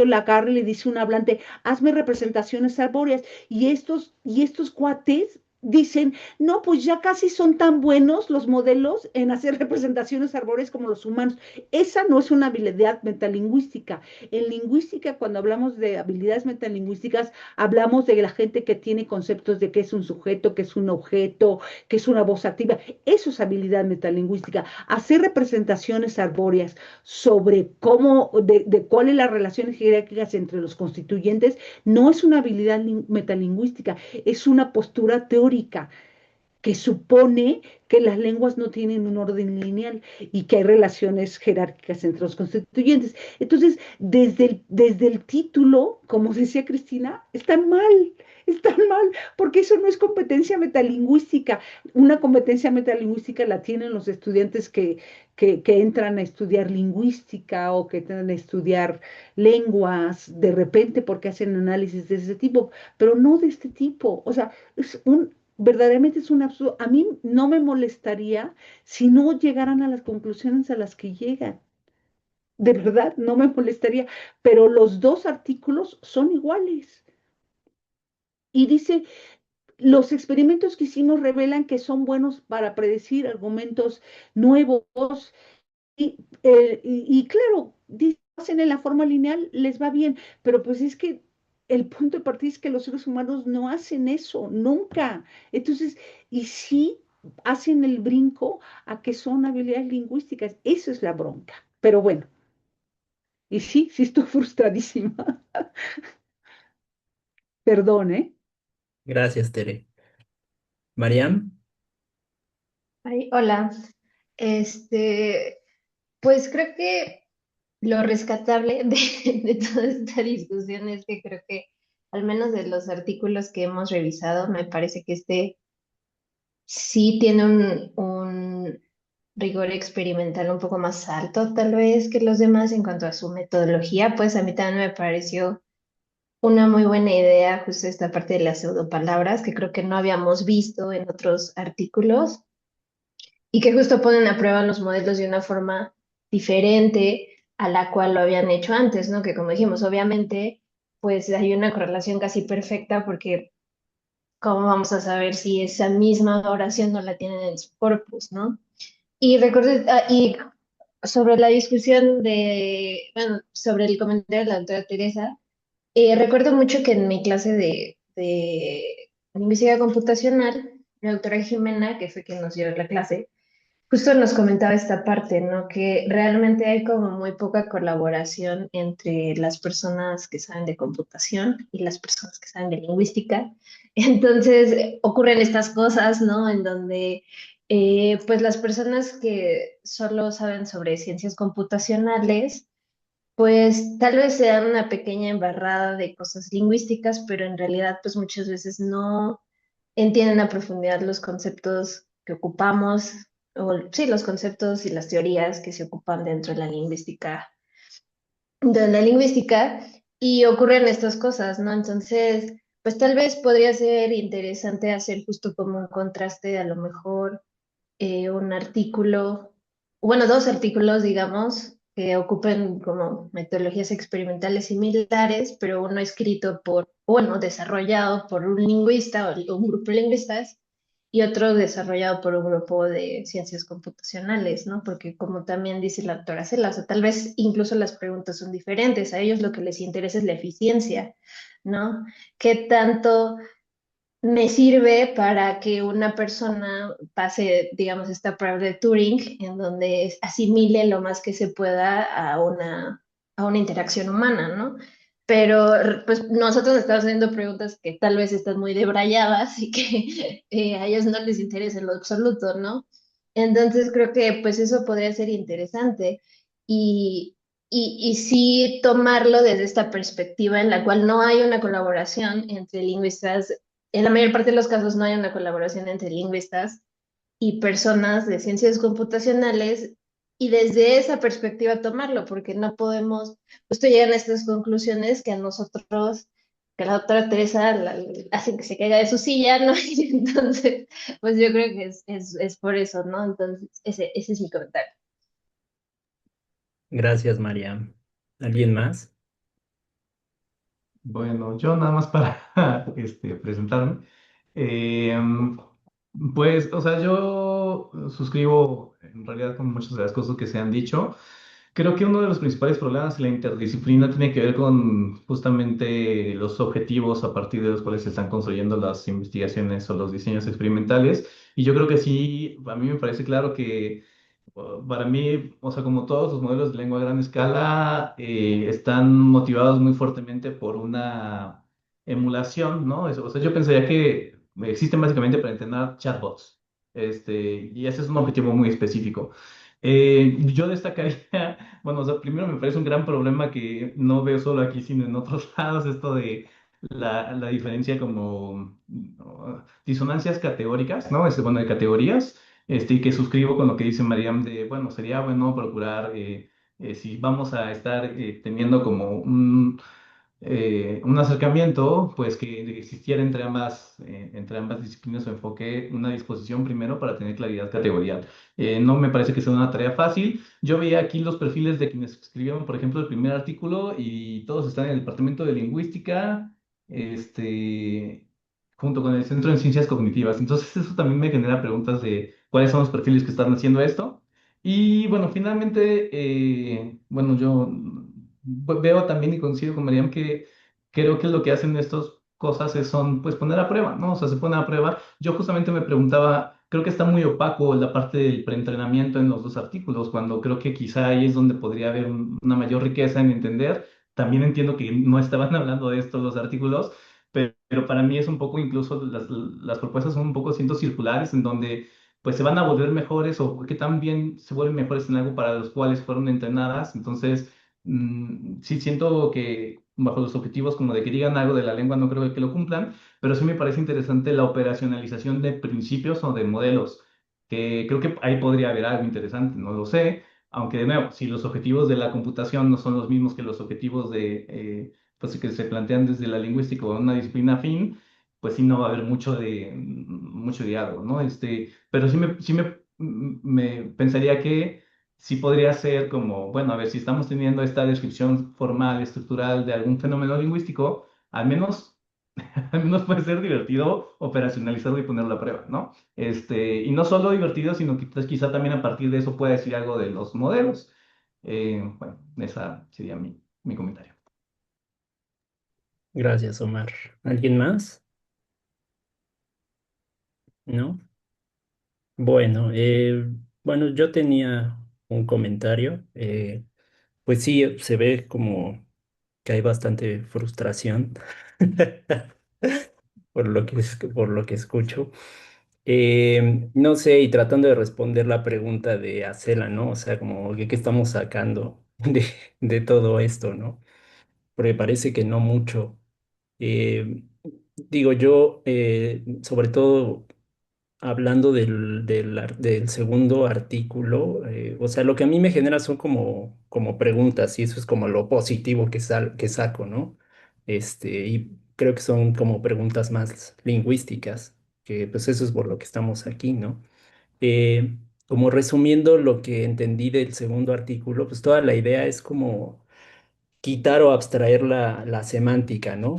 Speaker 5: la agarra y le dice a un hablante, hazme representaciones arbóreas, y estos cuates dicen, no, pues ya casi son tan buenos los modelos en hacer representaciones arbóreas como los humanos. Esa no es una habilidad metalingüística. En lingüística, cuando hablamos de habilidades metalingüísticas, hablamos de la gente que tiene conceptos de qué es un sujeto, qué es un objeto, qué es una voz activa. Eso es habilidad metalingüística. Hacer representaciones arbóreas sobre de cuáles las relaciones jerárquicas entre los constituyentes, no es una habilidad metalingüística, es una postura teórica que supone que las lenguas no tienen un orden lineal y que hay relaciones jerárquicas entre los constituyentes. Entonces, desde el título, como decía Cristina, están mal, porque eso no es competencia metalingüística. Una competencia metalingüística la tienen los estudiantes que entran a estudiar lingüística o que entran a estudiar lenguas de repente porque hacen análisis de ese tipo, pero no de este tipo. O sea, verdaderamente es un absurdo. A mí no me molestaría si no llegaran a las conclusiones a las que llegan. De verdad, no me molestaría. Pero los dos artículos son iguales. Y dice, los experimentos que hicimos revelan que son buenos para predecir argumentos nuevos. Y claro, hacen en la forma lineal, les va bien, pero pues es que el punto de partida es que los seres humanos no hacen eso, nunca. Entonces, y sí hacen el brinco a que son habilidades lingüísticas, eso es la bronca. Pero bueno, y sí estoy frustradísima. Perdón, ¿eh?
Speaker 1: Gracias, Tere. Mariam,
Speaker 8: Ay, hola. Este, pues creo que lo rescatable de toda esta discusión es que creo que, al menos de los artículos que hemos revisado, me parece que este sí tiene un rigor experimental un poco más alto, tal vez, que los demás en cuanto a su metodología. Pues a mí también me pareció una muy buena idea justo esta parte de las pseudopalabras, que creo que no habíamos visto en otros artículos y que justo ponen a prueba los modelos de una forma diferente a la cual lo habían hecho antes, ¿no? Que como dijimos, obviamente, pues hay una correlación casi perfecta porque ¿cómo vamos a saber si esa misma oración no la tienen en su corpus, ¿no? Y recuerdo, y sobre la discusión bueno, sobre el comentario de la doctora Teresa, recuerdo mucho que en mi clase de lingüística computacional, la doctora Jimena, que fue quien nos dio la clase, justo nos comentaba esta parte, ¿no? Que realmente hay como muy poca colaboración entre las personas que saben de computación y las personas que saben de lingüística. Entonces ocurren estas cosas, ¿no? En donde pues las personas que solo saben sobre ciencias computacionales, pues tal vez se dan una pequeña embarrada de cosas lingüísticas, pero en realidad pues muchas veces no entienden a profundidad los conceptos que ocupamos, o sí, los conceptos y las teorías que se ocupan dentro de la lingüística, y ocurren estas cosas, ¿no? Entonces, pues tal vez podría ser interesante hacer justo como un contraste, a lo mejor un artículo, bueno, dos artículos, digamos, que ocupen como metodologías experimentales similares, pero uno escrito bueno, desarrollado por un lingüista o un grupo de lingüistas y otro desarrollado por un grupo de ciencias computacionales, ¿no? Porque como también dice la doctora Cela, o sea, tal vez incluso las preguntas son diferentes, a ellos lo que les interesa es la eficiencia, ¿no? ¿Qué tanto me sirve para que una persona pase, digamos, esta prueba de Turing, en donde asimile lo más que se pueda a una interacción humana, ¿no? Pero pues nosotros estamos haciendo preguntas que tal vez están muy debrayadas y que a ellos no les interesa en lo absoluto, ¿no? Entonces creo que pues eso podría ser interesante y, y sí tomarlo desde esta perspectiva en la cual no hay una colaboración entre lingüistas. En la mayor parte de los casos no hay una colaboración entre lingüistas y personas de ciencias computacionales y desde esa perspectiva tomarlo, porque no podemos, justo llegan a estas conclusiones que a nosotros, que a la doctora Teresa hacen que se caiga de su silla, ¿no? Y entonces, pues yo creo que es por eso, ¿no? Entonces, ese es mi comentario.
Speaker 1: Gracias, María. ¿Alguien más?
Speaker 9: Bueno, yo nada más para presentarme. Eh, pues, o sea, yo suscribo en realidad con muchas de las cosas que se han dicho. Creo que uno de los principales problemas de la interdisciplina tiene que ver con justamente los objetivos a partir de los cuales se están construyendo las investigaciones o los diseños experimentales. Y yo creo que sí, a mí me parece claro que para mí, o sea, como todos los modelos de lengua a gran escala, están motivados muy fuertemente por una emulación, ¿no? O sea, yo pensaría que existen básicamente para entrenar chatbots, y ese es un objetivo muy específico. Yo destacaría, bueno, o sea, primero me parece un gran problema que no veo solo aquí, sino en otros lados, esto de la diferencia como disonancias categóricas, ¿no? Bueno, de categorías, y que suscribo con lo que dice Mariam de, bueno, sería bueno procurar, si vamos a estar teniendo como un acercamiento, pues que existiera entre ambas disciplinas o enfoque, una disposición primero para tener claridad categorial. No me parece que sea una tarea fácil. Yo veía aquí los perfiles de quienes escribieron, por ejemplo, el primer artículo y todos están en el departamento de lingüística, junto con el Centro de Ciencias Cognitivas. Entonces eso también me genera preguntas de cuáles son los perfiles que están haciendo esto. Y bueno, finalmente, bueno, yo veo también y coincido con Mariam que creo que lo que hacen estas cosas son pues poner a prueba, ¿no? O sea, se pone a prueba. Yo justamente me preguntaba, creo que está muy opaco la parte del preentrenamiento en los dos artículos, cuando creo que quizá ahí es donde podría haber una mayor riqueza en entender. También entiendo que no estaban hablando de esto los artículos, pero para mí es un poco, incluso las propuestas son un poco siento circulares en donde pues se van a volver mejores o que también se vuelven mejores en algo para los cuales fueron entrenadas. Entonces, sí siento que bajo los objetivos como de que digan algo de la lengua no creo que lo cumplan, pero sí me parece interesante la operacionalización de principios o de modelos, que creo que ahí podría haber algo interesante, no lo sé, aunque de nuevo, si los objetivos de la computación no son los mismos que los objetivos pues, que se plantean desde la lingüística o una disciplina afín, pues sí no va a haber mucho diálogo, ¿no? Pero me pensaría que sí podría ser como, bueno, a ver, si estamos teniendo esta descripción formal, estructural de algún fenómeno lingüístico, al menos, al menos puede ser divertido operacionalizarlo y ponerlo a prueba, ¿no? Y no solo divertido, sino que pues, quizá también a partir de eso pueda decir algo de los modelos. Bueno, esa sería mi comentario.
Speaker 1: Gracias, Omar. ¿Alguien más? ¿No? Bueno, bueno, yo tenía un comentario. Pues sí, se ve como que hay bastante frustración por lo que escucho. No sé, y tratando de responder la pregunta de Acela, ¿no? O sea, como que qué estamos sacando de todo esto, ¿no? Porque parece que no mucho. Eh, Digo yo, sobre todo hablando del segundo artículo, o sea, lo que a mí me genera son como preguntas y eso es como lo positivo que saco, ¿no? Y creo que son como preguntas más lingüísticas, que pues eso es por lo que estamos aquí, ¿no? Como resumiendo lo que entendí del segundo artículo, pues toda la idea es como quitar o abstraer la semántica, ¿no?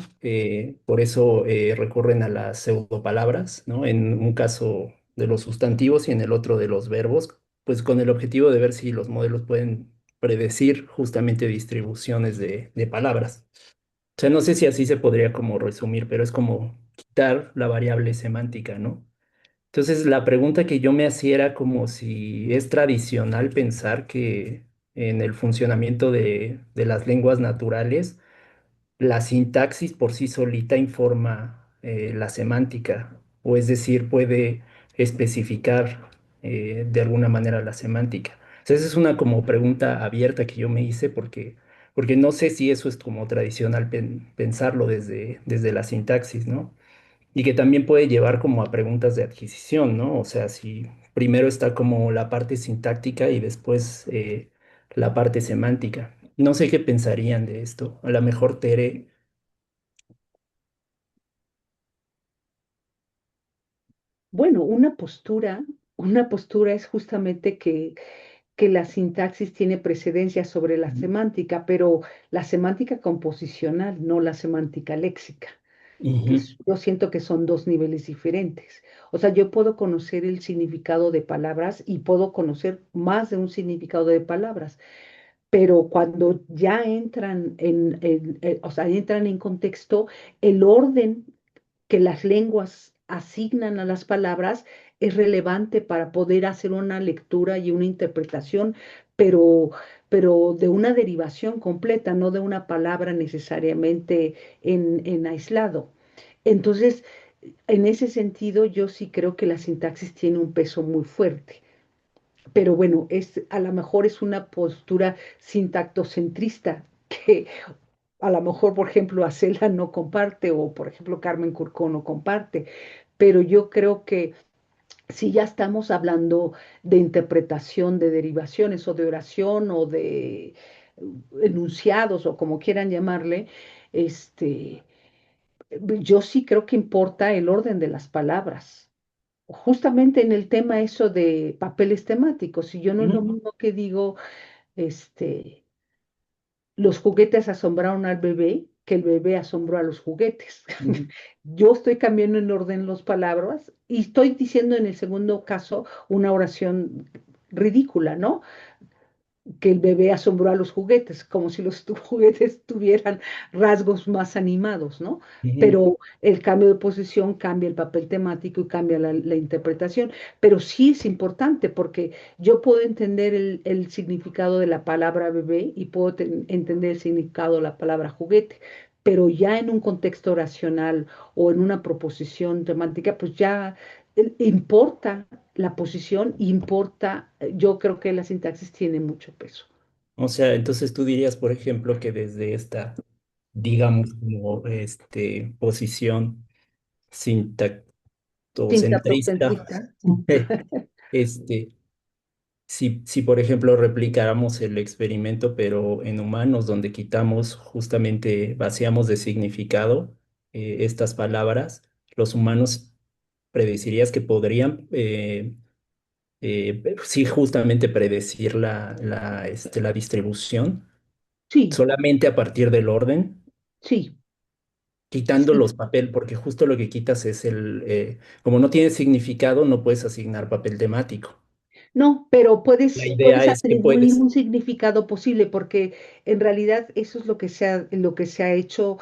Speaker 1: Por eso recurren a las pseudopalabras, ¿no? En un caso de los sustantivos y en el otro de los verbos, pues con el objetivo de ver si los modelos pueden predecir justamente distribuciones de palabras. O sea, no sé si así se podría como resumir, pero es como quitar la variable semántica, ¿no? Entonces, la pregunta que yo me hacía era como si es tradicional pensar que en el funcionamiento de las lenguas naturales, la sintaxis por sí solita informa la semántica, o es decir, puede especificar de alguna manera la semántica. O sea, esa es una como pregunta abierta que yo me hice porque no sé si eso es como tradicional pensarlo desde la sintaxis, ¿no? Y que también puede llevar como a preguntas de adquisición, ¿no? O sea, si primero está como la parte sintáctica y después la parte semántica. No sé qué pensarían de esto. A lo mejor Tere.
Speaker 5: Bueno, una postura es justamente que la sintaxis tiene precedencia sobre la semántica, pero la semántica composicional, no la semántica léxica,
Speaker 1: Ujú,
Speaker 5: yo siento que son dos niveles diferentes. O sea, yo puedo conocer el significado de palabras y puedo conocer más de un significado de palabras, pero cuando ya entran o sea, entran en contexto, el orden que las lenguas asignan a las palabras es relevante para poder hacer una lectura y una interpretación, pero, pero de una derivación completa, no de una palabra necesariamente en aislado. Entonces, en ese sentido, yo sí creo que la sintaxis tiene un peso muy fuerte. Pero bueno, a lo mejor es una postura sintactocentrista que a lo mejor, por ejemplo, Acela no comparte o, por ejemplo, Carmen Curcó no comparte, pero yo creo que si ya estamos hablando de interpretación de derivaciones o de oración o de enunciados o como quieran llamarle, este, yo sí creo que importa el orden de las palabras. Justamente en el tema eso de papeles temáticos, si yo no es lo
Speaker 1: ujú,
Speaker 5: mismo que digo, este, los juguetes asombraron al bebé, que el bebé asombró a los juguetes.
Speaker 1: ujú,
Speaker 5: Yo estoy cambiando en orden las palabras y estoy diciendo en el segundo caso una oración ridícula, ¿no? Que el bebé asombró a los juguetes, como si los juguetes tuvieran rasgos más animados, ¿no?
Speaker 1: ujú.
Speaker 5: Pero el cambio de posición cambia el papel temático y cambia la interpretación. Pero sí es importante porque yo puedo entender el significado de la palabra bebé y puedo entender el significado de la palabra juguete. Pero ya en un contexto racional o en una proposición temática, pues ya importa la posición, importa, yo creo que la sintaxis tiene mucho peso.
Speaker 1: O sea, entonces tú dirías, por ejemplo, que desde esta, digamos, como posición sintactocentrista,
Speaker 5: Sintaxocentrista.
Speaker 1: este, si por ejemplo replicáramos el experimento, pero en humanos, donde quitamos justamente, vaciamos de significado estas palabras, los humanos predecirías que podrían, sí, justamente predecir la distribución
Speaker 5: Sí,
Speaker 1: solamente a partir del orden,
Speaker 5: sí,
Speaker 1: quitando
Speaker 5: sí.
Speaker 1: los papel, porque justo lo que quitas es como no tiene significado, no puedes asignar papel temático.
Speaker 5: No, pero
Speaker 1: La
Speaker 5: puedes
Speaker 1: idea es que
Speaker 5: atribuir
Speaker 1: puedes.
Speaker 5: un significado posible, porque en realidad eso es lo que se ha hecho.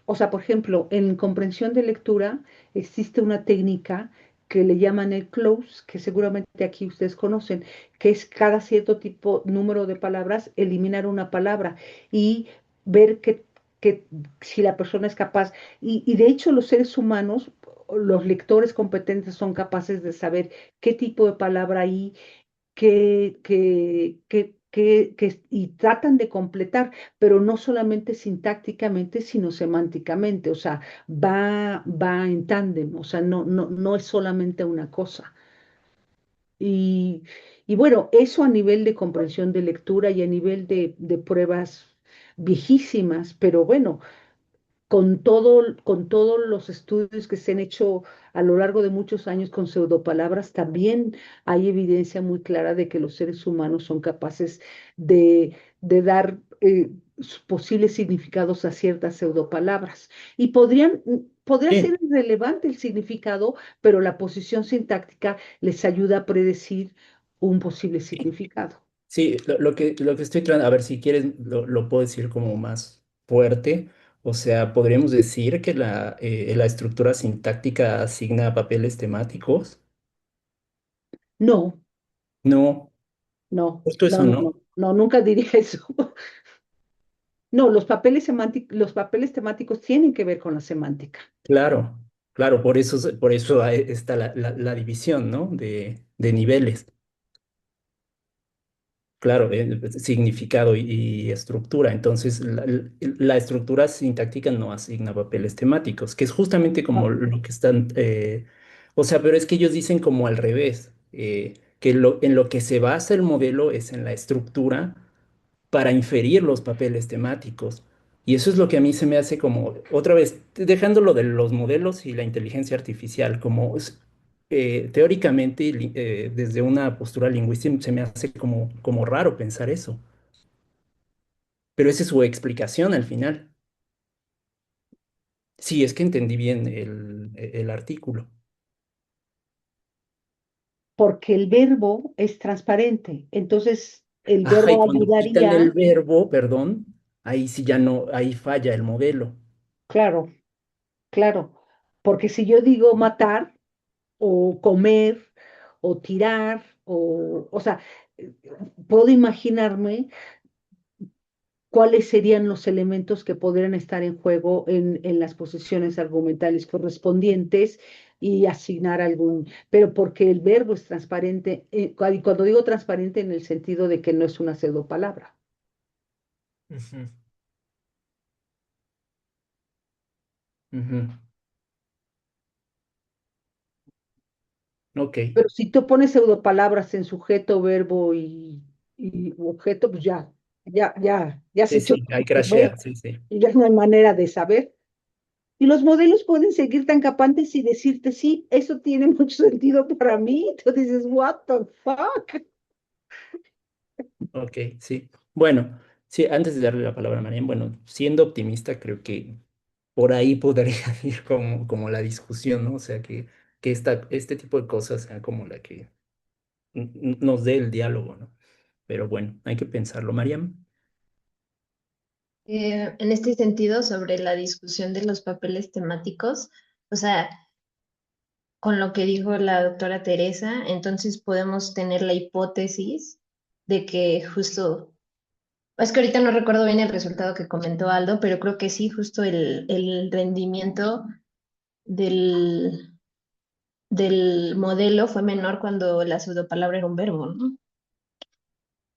Speaker 5: O sea, por ejemplo, en comprensión de lectura existe una técnica que le llaman el close, que seguramente aquí ustedes conocen, que es cada cierto tipo, número de palabras, eliminar una palabra y ver que si la persona es capaz. Y de hecho los seres humanos, los lectores competentes son capaces de saber qué tipo de palabra hay y tratan de completar, pero no solamente sintácticamente, sino semánticamente, o sea, va en tándem, o sea, no es solamente una cosa. Y, y bueno, eso a nivel de comprensión de lectura y a nivel de pruebas viejísimas, pero bueno, con todos los estudios que se han hecho a lo largo de muchos años con pseudopalabras, también hay evidencia muy clara de que los seres humanos son capaces de dar posibles significados a ciertas pseudopalabras. Y podría
Speaker 1: Sí,
Speaker 5: ser irrelevante el significado, pero la posición sintáctica les ayuda a predecir un posible significado.
Speaker 1: sí, lo que estoy tratando, a ver si quieres, lo puedo decir como más fuerte O sea, podríamos decir que la estructura sintáctica asigna papeles temáticos.
Speaker 5: No,
Speaker 1: No,
Speaker 5: no,
Speaker 1: justo
Speaker 5: no,
Speaker 1: eso
Speaker 5: no,
Speaker 1: no.
Speaker 5: no, no, nunca diría eso. No, los papeles semánticos, los papeles temáticos tienen que ver con la semántica.
Speaker 1: Claro, claro, por eso está la división, ¿no? De niveles. Claro, significado y estructura. Entonces, la estructura sintáctica no asigna papeles temáticos, que es justamente como
Speaker 5: No,
Speaker 1: lo que están, o sea, pero es que ellos dicen como al revés, que en lo que se basa el modelo es en la estructura para inferir los papeles temáticos. Y eso es lo que a mí se me hace como, otra vez, dejando lo de los modelos y la inteligencia artificial, como teóricamente, y desde una postura lingüística, se me hace como raro pensar eso. Pero esa es su explicación al final. Sí, es que entendí bien el artículo.
Speaker 5: porque el verbo es transparente. Entonces, el
Speaker 1: Ajá, y
Speaker 5: verbo
Speaker 1: cuando quitan el
Speaker 5: ayudaría,
Speaker 1: verbo, perdón, ahí sí ya no, ahí falla el modelo.
Speaker 5: claro, claro, porque si yo digo matar o comer o tirar o sea, eh, puedo imaginarme cuáles serían los elementos que podrían estar en juego en las posiciones argumentales correspondientes y asignar algún, pero porque el verbo es transparente, y cuando digo transparente en el sentido de que no es una pseudopalabra.
Speaker 1: Ujú, ujú. Ok.
Speaker 5: Pero si tú pones pseudopalabras en sujeto, verbo y objeto, pues ya has
Speaker 1: Sí,
Speaker 5: hecho
Speaker 1: sí, hay
Speaker 5: tu
Speaker 1: crashea,
Speaker 5: tarea
Speaker 1: sí, sí.
Speaker 5: y ya no hay manera de saber. Y los modelos pueden seguir tan capantes y decirte, sí, eso tiene mucho sentido para mí. Tú dices, what the fuck?
Speaker 1: Ok, sí. Bueno, sí, antes de darle la palabra a Marian, bueno, siendo optimista, creo que por ahí podría ir como la discusión, ¿no? O sea, que este tipo de cosas sea como la que nos dé el diálogo, ¿no? Pero bueno, hay que pensarlo. Mariam.
Speaker 8: En este sentido, sobre la discusión de los papeles temáticos, o sea, con lo que dijo la doctora Teresa, entonces podemos tener la hipótesis de que justo, es que ahorita no recuerdo bien el resultado que comentó Aldo, pero creo que sí, justo el rendimiento del, del modelo fue menor cuando la pseudopalabra era un verbo, ¿no?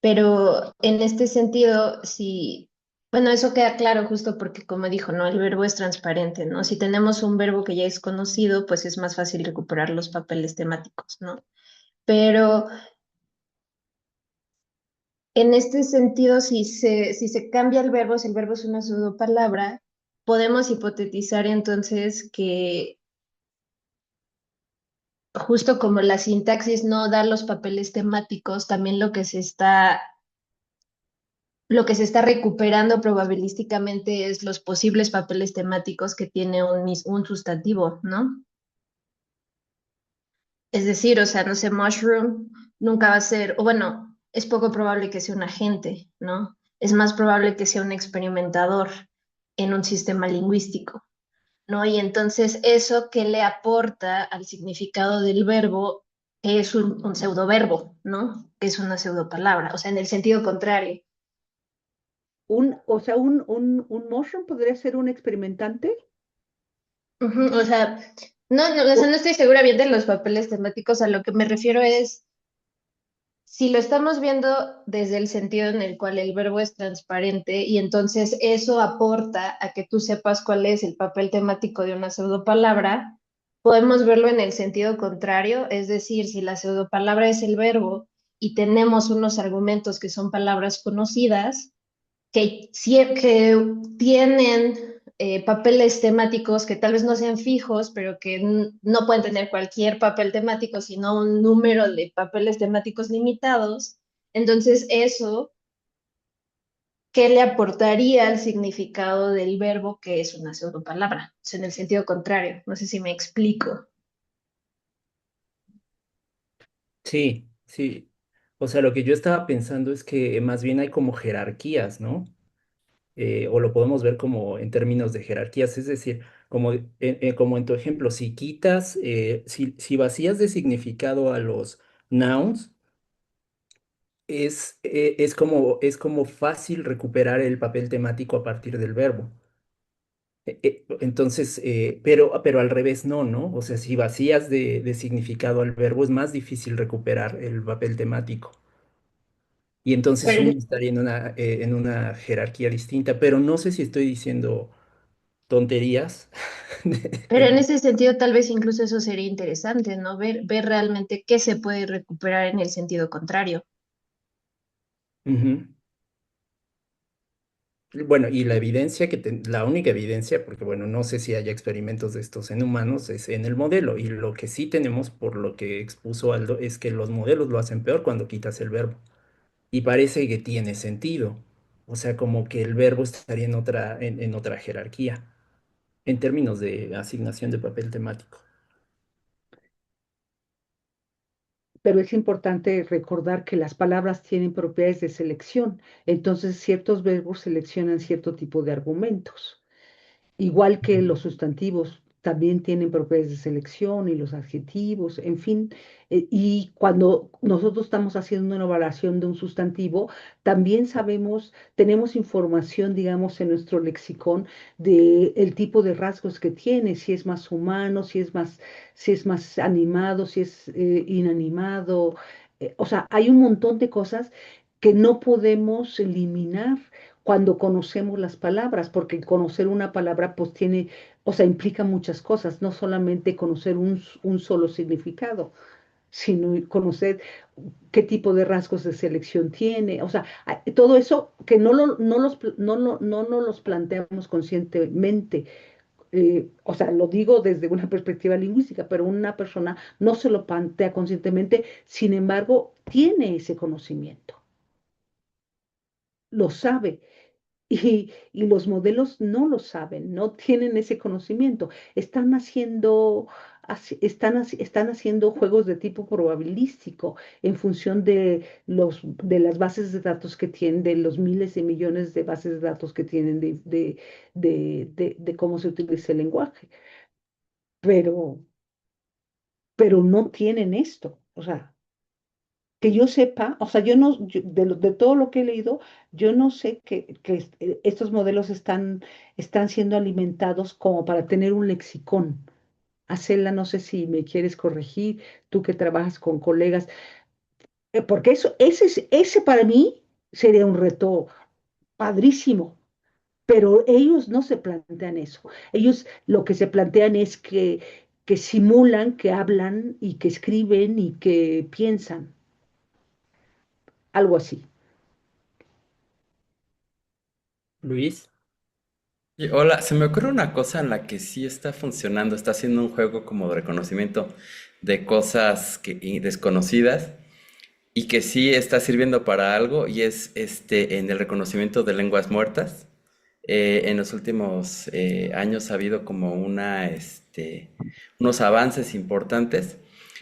Speaker 8: Pero en este sentido, sí, bueno, eso queda claro justo porque, como dijo, ¿no? El verbo es transparente, ¿no? Si tenemos un verbo que ya es conocido, pues es más fácil recuperar los papeles temáticos, ¿no? Pero en este sentido, si se cambia el verbo, si el verbo es una pseudopalabra, podemos hipotetizar entonces que justo como la sintaxis no da los papeles temáticos, también lo que se está recuperando probabilísticamente es los posibles papeles temáticos que tiene un sustantivo, ¿no? Es decir, o sea, no sé, mushroom nunca va a ser, o bueno, es poco probable que sea un agente, ¿no? Es más probable que sea un experimentador en un sistema lingüístico, ¿no? Y entonces eso que le aporta al significado del verbo es un pseudoverbo, ¿no? Que es una pseudopalabra, o sea, en el sentido contrario.
Speaker 5: O sea, un mushroom podría ser un experimentante.
Speaker 8: Ujú, o sea, no, o sea, no estoy segura bien de los papeles temáticos, a lo que me refiero es, si lo estamos viendo desde el sentido en el cual el verbo es transparente y entonces eso aporta a que tú sepas cuál es el papel temático de una pseudopalabra, podemos verlo en el sentido contrario, es decir, si la pseudopalabra es el verbo y tenemos unos argumentos que son palabras conocidas, que tienen papeles temáticos que tal vez no sean fijos, pero que no pueden tener cualquier papel temático, sino un número de papeles temáticos limitados. Entonces, eso, ¿qué le aportaría al significado del verbo que es una pseudopalabra? O sea, en el sentido contrario. No sé si me explico.
Speaker 1: Sí, sí. O sea, lo que yo estaba pensando es que más bien hay como jerarquías, ¿no? o lo podemos ver como en términos de jerarquías, es decir, como en tu ejemplo, si quitas, si vacías de significado a los nouns, es como fácil recuperar el papel temático a partir del verbo. Entonces, pero al revés no, o sea, si vacías de significado al verbo, es más difícil recuperar el papel temático. Y entonces
Speaker 8: Pero,
Speaker 1: uno estaría en una jerarquía distinta, pero no sé si estoy diciendo tonterías.
Speaker 8: pero en ese sentido, tal vez incluso eso sería interesante, ¿no? Ver realmente qué se puede recuperar en el sentido contrario.
Speaker 1: Ujú. Bueno, y la evidencia la única evidencia, porque bueno, no sé si haya experimentos de estos en humanos, es en el modelo. Y lo que sí tenemos, por lo que expuso Aldo, es que los modelos lo hacen peor cuando quitas el verbo. Y parece que tiene sentido. O sea, como que el verbo estaría en otra jerarquía, en términos de asignación de papel temático.
Speaker 5: Pero es importante recordar que las palabras tienen propiedades de selección, entonces ciertos verbos seleccionan cierto tipo de argumentos. Igual que los sustantivos también tienen propiedades de selección y los adjetivos, en fin. Y cuando nosotros estamos haciendo una evaluación de un sustantivo, también sabemos, tenemos información, digamos, en nuestro lexicón de el tipo de rasgos que tiene, si es más humano, si es más animado, si es inanimado. O sea, hay un montón de cosas que no podemos eliminar cuando conocemos las palabras, porque conocer una palabra pues tiene, o sea, implica muchas cosas, no solamente conocer un solo significado, sino conocer qué tipo de rasgos de selección tiene, o sea, todo eso que no nos los planteamos conscientemente. O sea, lo digo desde una perspectiva lingüística, pero una persona no se lo plantea conscientemente, sin embargo, tiene ese conocimiento, lo sabe. Y los modelos no lo saben, no tienen ese conocimiento. Están haciendo juegos de tipo probabilístico en función de las bases de datos que tienen, de los miles de millones de bases de datos que tienen de cómo se utiliza el lenguaje. Pero, pero no tienen esto. O sea, que yo sepa, o sea, yo no, de todo lo que he leído, yo no sé estos modelos están siendo alimentados como para tener un lexicón. Acela, no sé si me quieres corregir, tú que trabajas con colegas, porque ese para mí sería un reto padrísimo, pero ellos no se plantean eso. Ellos lo que se plantean es que simulan, que hablan y que escriben y que piensan, algo así.
Speaker 1: Luis,
Speaker 10: Y hola, se me ocurre una cosa en la que sí está funcionando, está haciendo un juego como de reconocimiento de cosas y desconocidas y que sí está sirviendo para algo y es en el reconocimiento de lenguas muertas. En los últimos años ha habido como unos avances importantes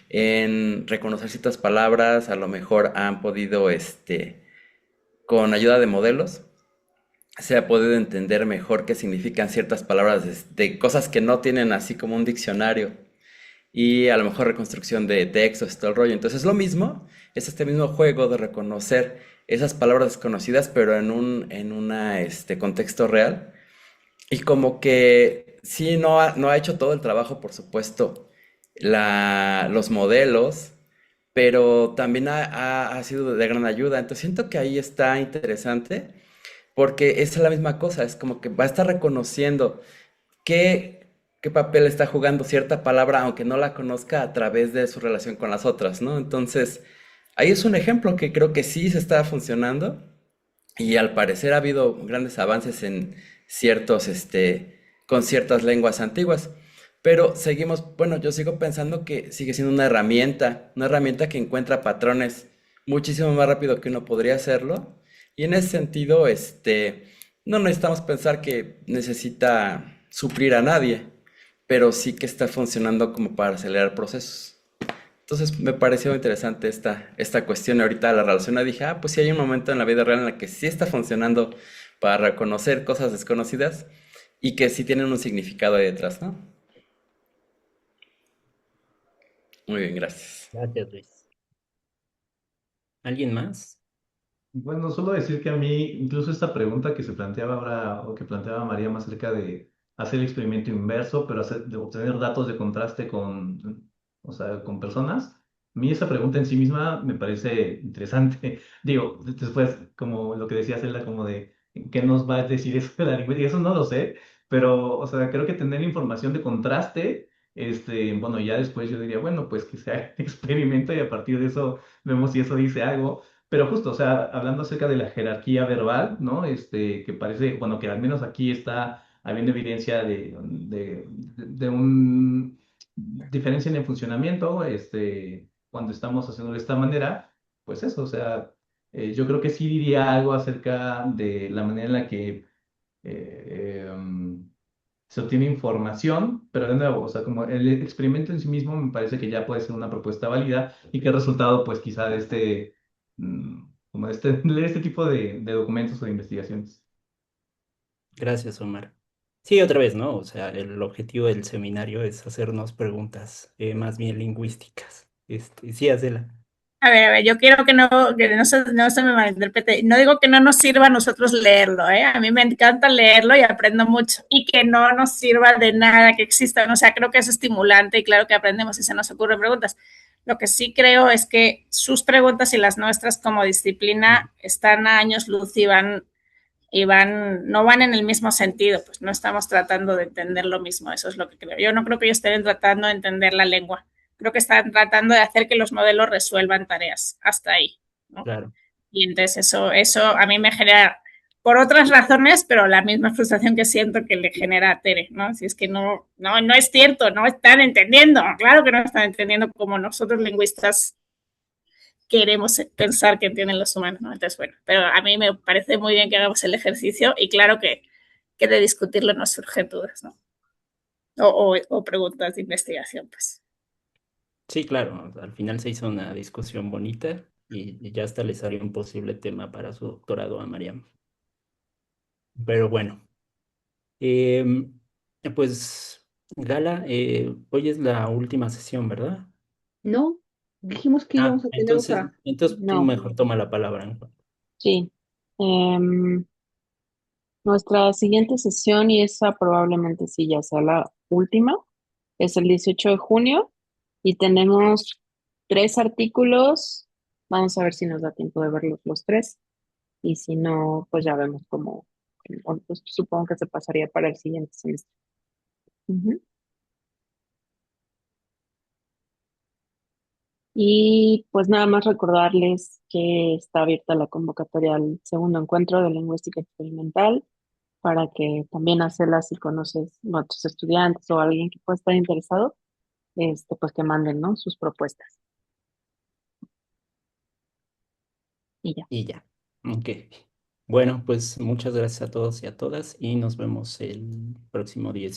Speaker 10: en reconocer ciertas palabras, a lo mejor han podido, con ayuda de modelos se ha podido entender mejor qué significan ciertas palabras de cosas que no tienen así como un diccionario y a lo mejor reconstrucción de textos y todo el rollo. Entonces lo mismo, es este mismo juego de reconocer esas palabras desconocidas pero en un contexto real y como que sí no ha hecho todo el trabajo, por supuesto, los modelos, pero también ha sido de gran ayuda. Entonces siento que ahí está interesante porque es la misma cosa, es como que va a estar reconociendo qué papel está jugando cierta palabra, aunque no la conozca a través de su relación con las otras, ¿no? Entonces, ahí es un ejemplo que creo que sí se está funcionando y al parecer ha habido grandes avances en con ciertas lenguas antiguas. Pero seguimos, bueno, yo sigo pensando que sigue siendo una herramienta que encuentra patrones muchísimo más rápido que uno podría hacerlo. Y en ese sentido, no necesitamos pensar que necesita suplir a nadie, pero sí que está funcionando como para acelerar procesos. Entonces me pareció interesante esta cuestión. Ahorita la relación dije, pues sí hay un momento en la vida real en la que sí está funcionando para reconocer cosas desconocidas y que sí tienen un significado ahí detrás, ¿no? Muy bien, gracias.
Speaker 1: Gracias, Luis. ¿Alguien más?
Speaker 9: Bueno, solo decir que a mí, incluso esta pregunta que se planteaba ahora, o que planteaba María más acerca de hacer el experimento inverso, pero de obtener datos de contraste con, o sea, con personas, a mí esa pregunta en sí misma me parece interesante. Digo, después, como lo que decía Zelda, como de, ¿qué nos va a decir eso de la lingüística? Eso no lo sé, pero, o sea, creo que tener información de contraste, bueno, ya después yo diría, bueno, pues que sea experimento y a partir de eso vemos si eso dice algo. Pero justo, o sea, hablando acerca de la jerarquía verbal, ¿no? Que parece, bueno, que al menos aquí está habiendo evidencia de un diferencia en el funcionamiento, cuando estamos haciendo de esta manera, pues eso, o sea, yo creo que sí diría algo acerca de la manera en la que se obtiene información, pero de nuevo, o sea, como el experimento en sí mismo me parece que ya puede ser una propuesta válida y que el resultado, pues quizá de como de de este tipo de documentos o de investigaciones.
Speaker 1: Gracias, Omar. Sí, otra vez, ¿no? O sea, el objetivo del seminario es hacernos preguntas más bien lingüísticas. Sí, Adela.
Speaker 7: A ver, yo quiero no se me malinterprete. No digo que no nos sirva a nosotros leerlo, ¿eh? A mí me encanta leerlo y aprendo mucho. Y que no nos sirva de nada que exista. O sea, creo que es estimulante y claro que aprendemos y se nos ocurren preguntas. Lo que sí creo es que sus preguntas y las nuestras como disciplina están a años luz no van en el mismo sentido, pues no estamos tratando de entender lo mismo, eso es lo que creo. Yo no creo que ellos estén tratando de entender la lengua, creo que están tratando de hacer que los modelos resuelvan tareas, hasta ahí, ¿no?
Speaker 1: Claro.
Speaker 7: Y entonces eso a mí me genera, por otras razones, pero la misma frustración que siento que le genera a Tere, ¿no? Si es que no es cierto, no están entendiendo, claro que no están entendiendo como nosotros lingüistas queremos pensar que entienden los humanos, ¿no? Entonces, bueno, pero a mí me parece muy bien que hagamos el ejercicio y claro que de discutirlo nos surgen dudas, ¿no? O preguntas de investigación, pues.
Speaker 1: Sí, claro. Al final se hizo una discusión bonita y ya hasta le salió un posible tema para su doctorado a Mariam. Pero bueno, em, pues Gala, hoy es la última sesión, ¿verdad?
Speaker 5: No, dijimos que íbamos a tener otra.
Speaker 1: Entonces tú
Speaker 3: No,
Speaker 1: mejor toma la palabra, ¿no?
Speaker 3: sí. Em, Nuestra siguiente sesión, y esa probablemente sí ya sea la última, es el 18 de junio y tenemos 3 artículos. Vamos a ver si nos da tiempo de verlos los tres y si no, pues ya vemos cómo, bueno, pues supongo que se pasaría para el siguiente semestre. Ujú. Y pues nada más recordarles que está abierta la convocatoria al segundo encuentro de lingüística experimental para que también hacerlas si conoces a otros estudiantes o alguien que pueda estar interesado, pues que manden, ¿no? Sus propuestas. Y ya.
Speaker 1: Y ya. Ok. Bueno, pues muchas gracias a todos y a todas y nos vemos el próximo 10.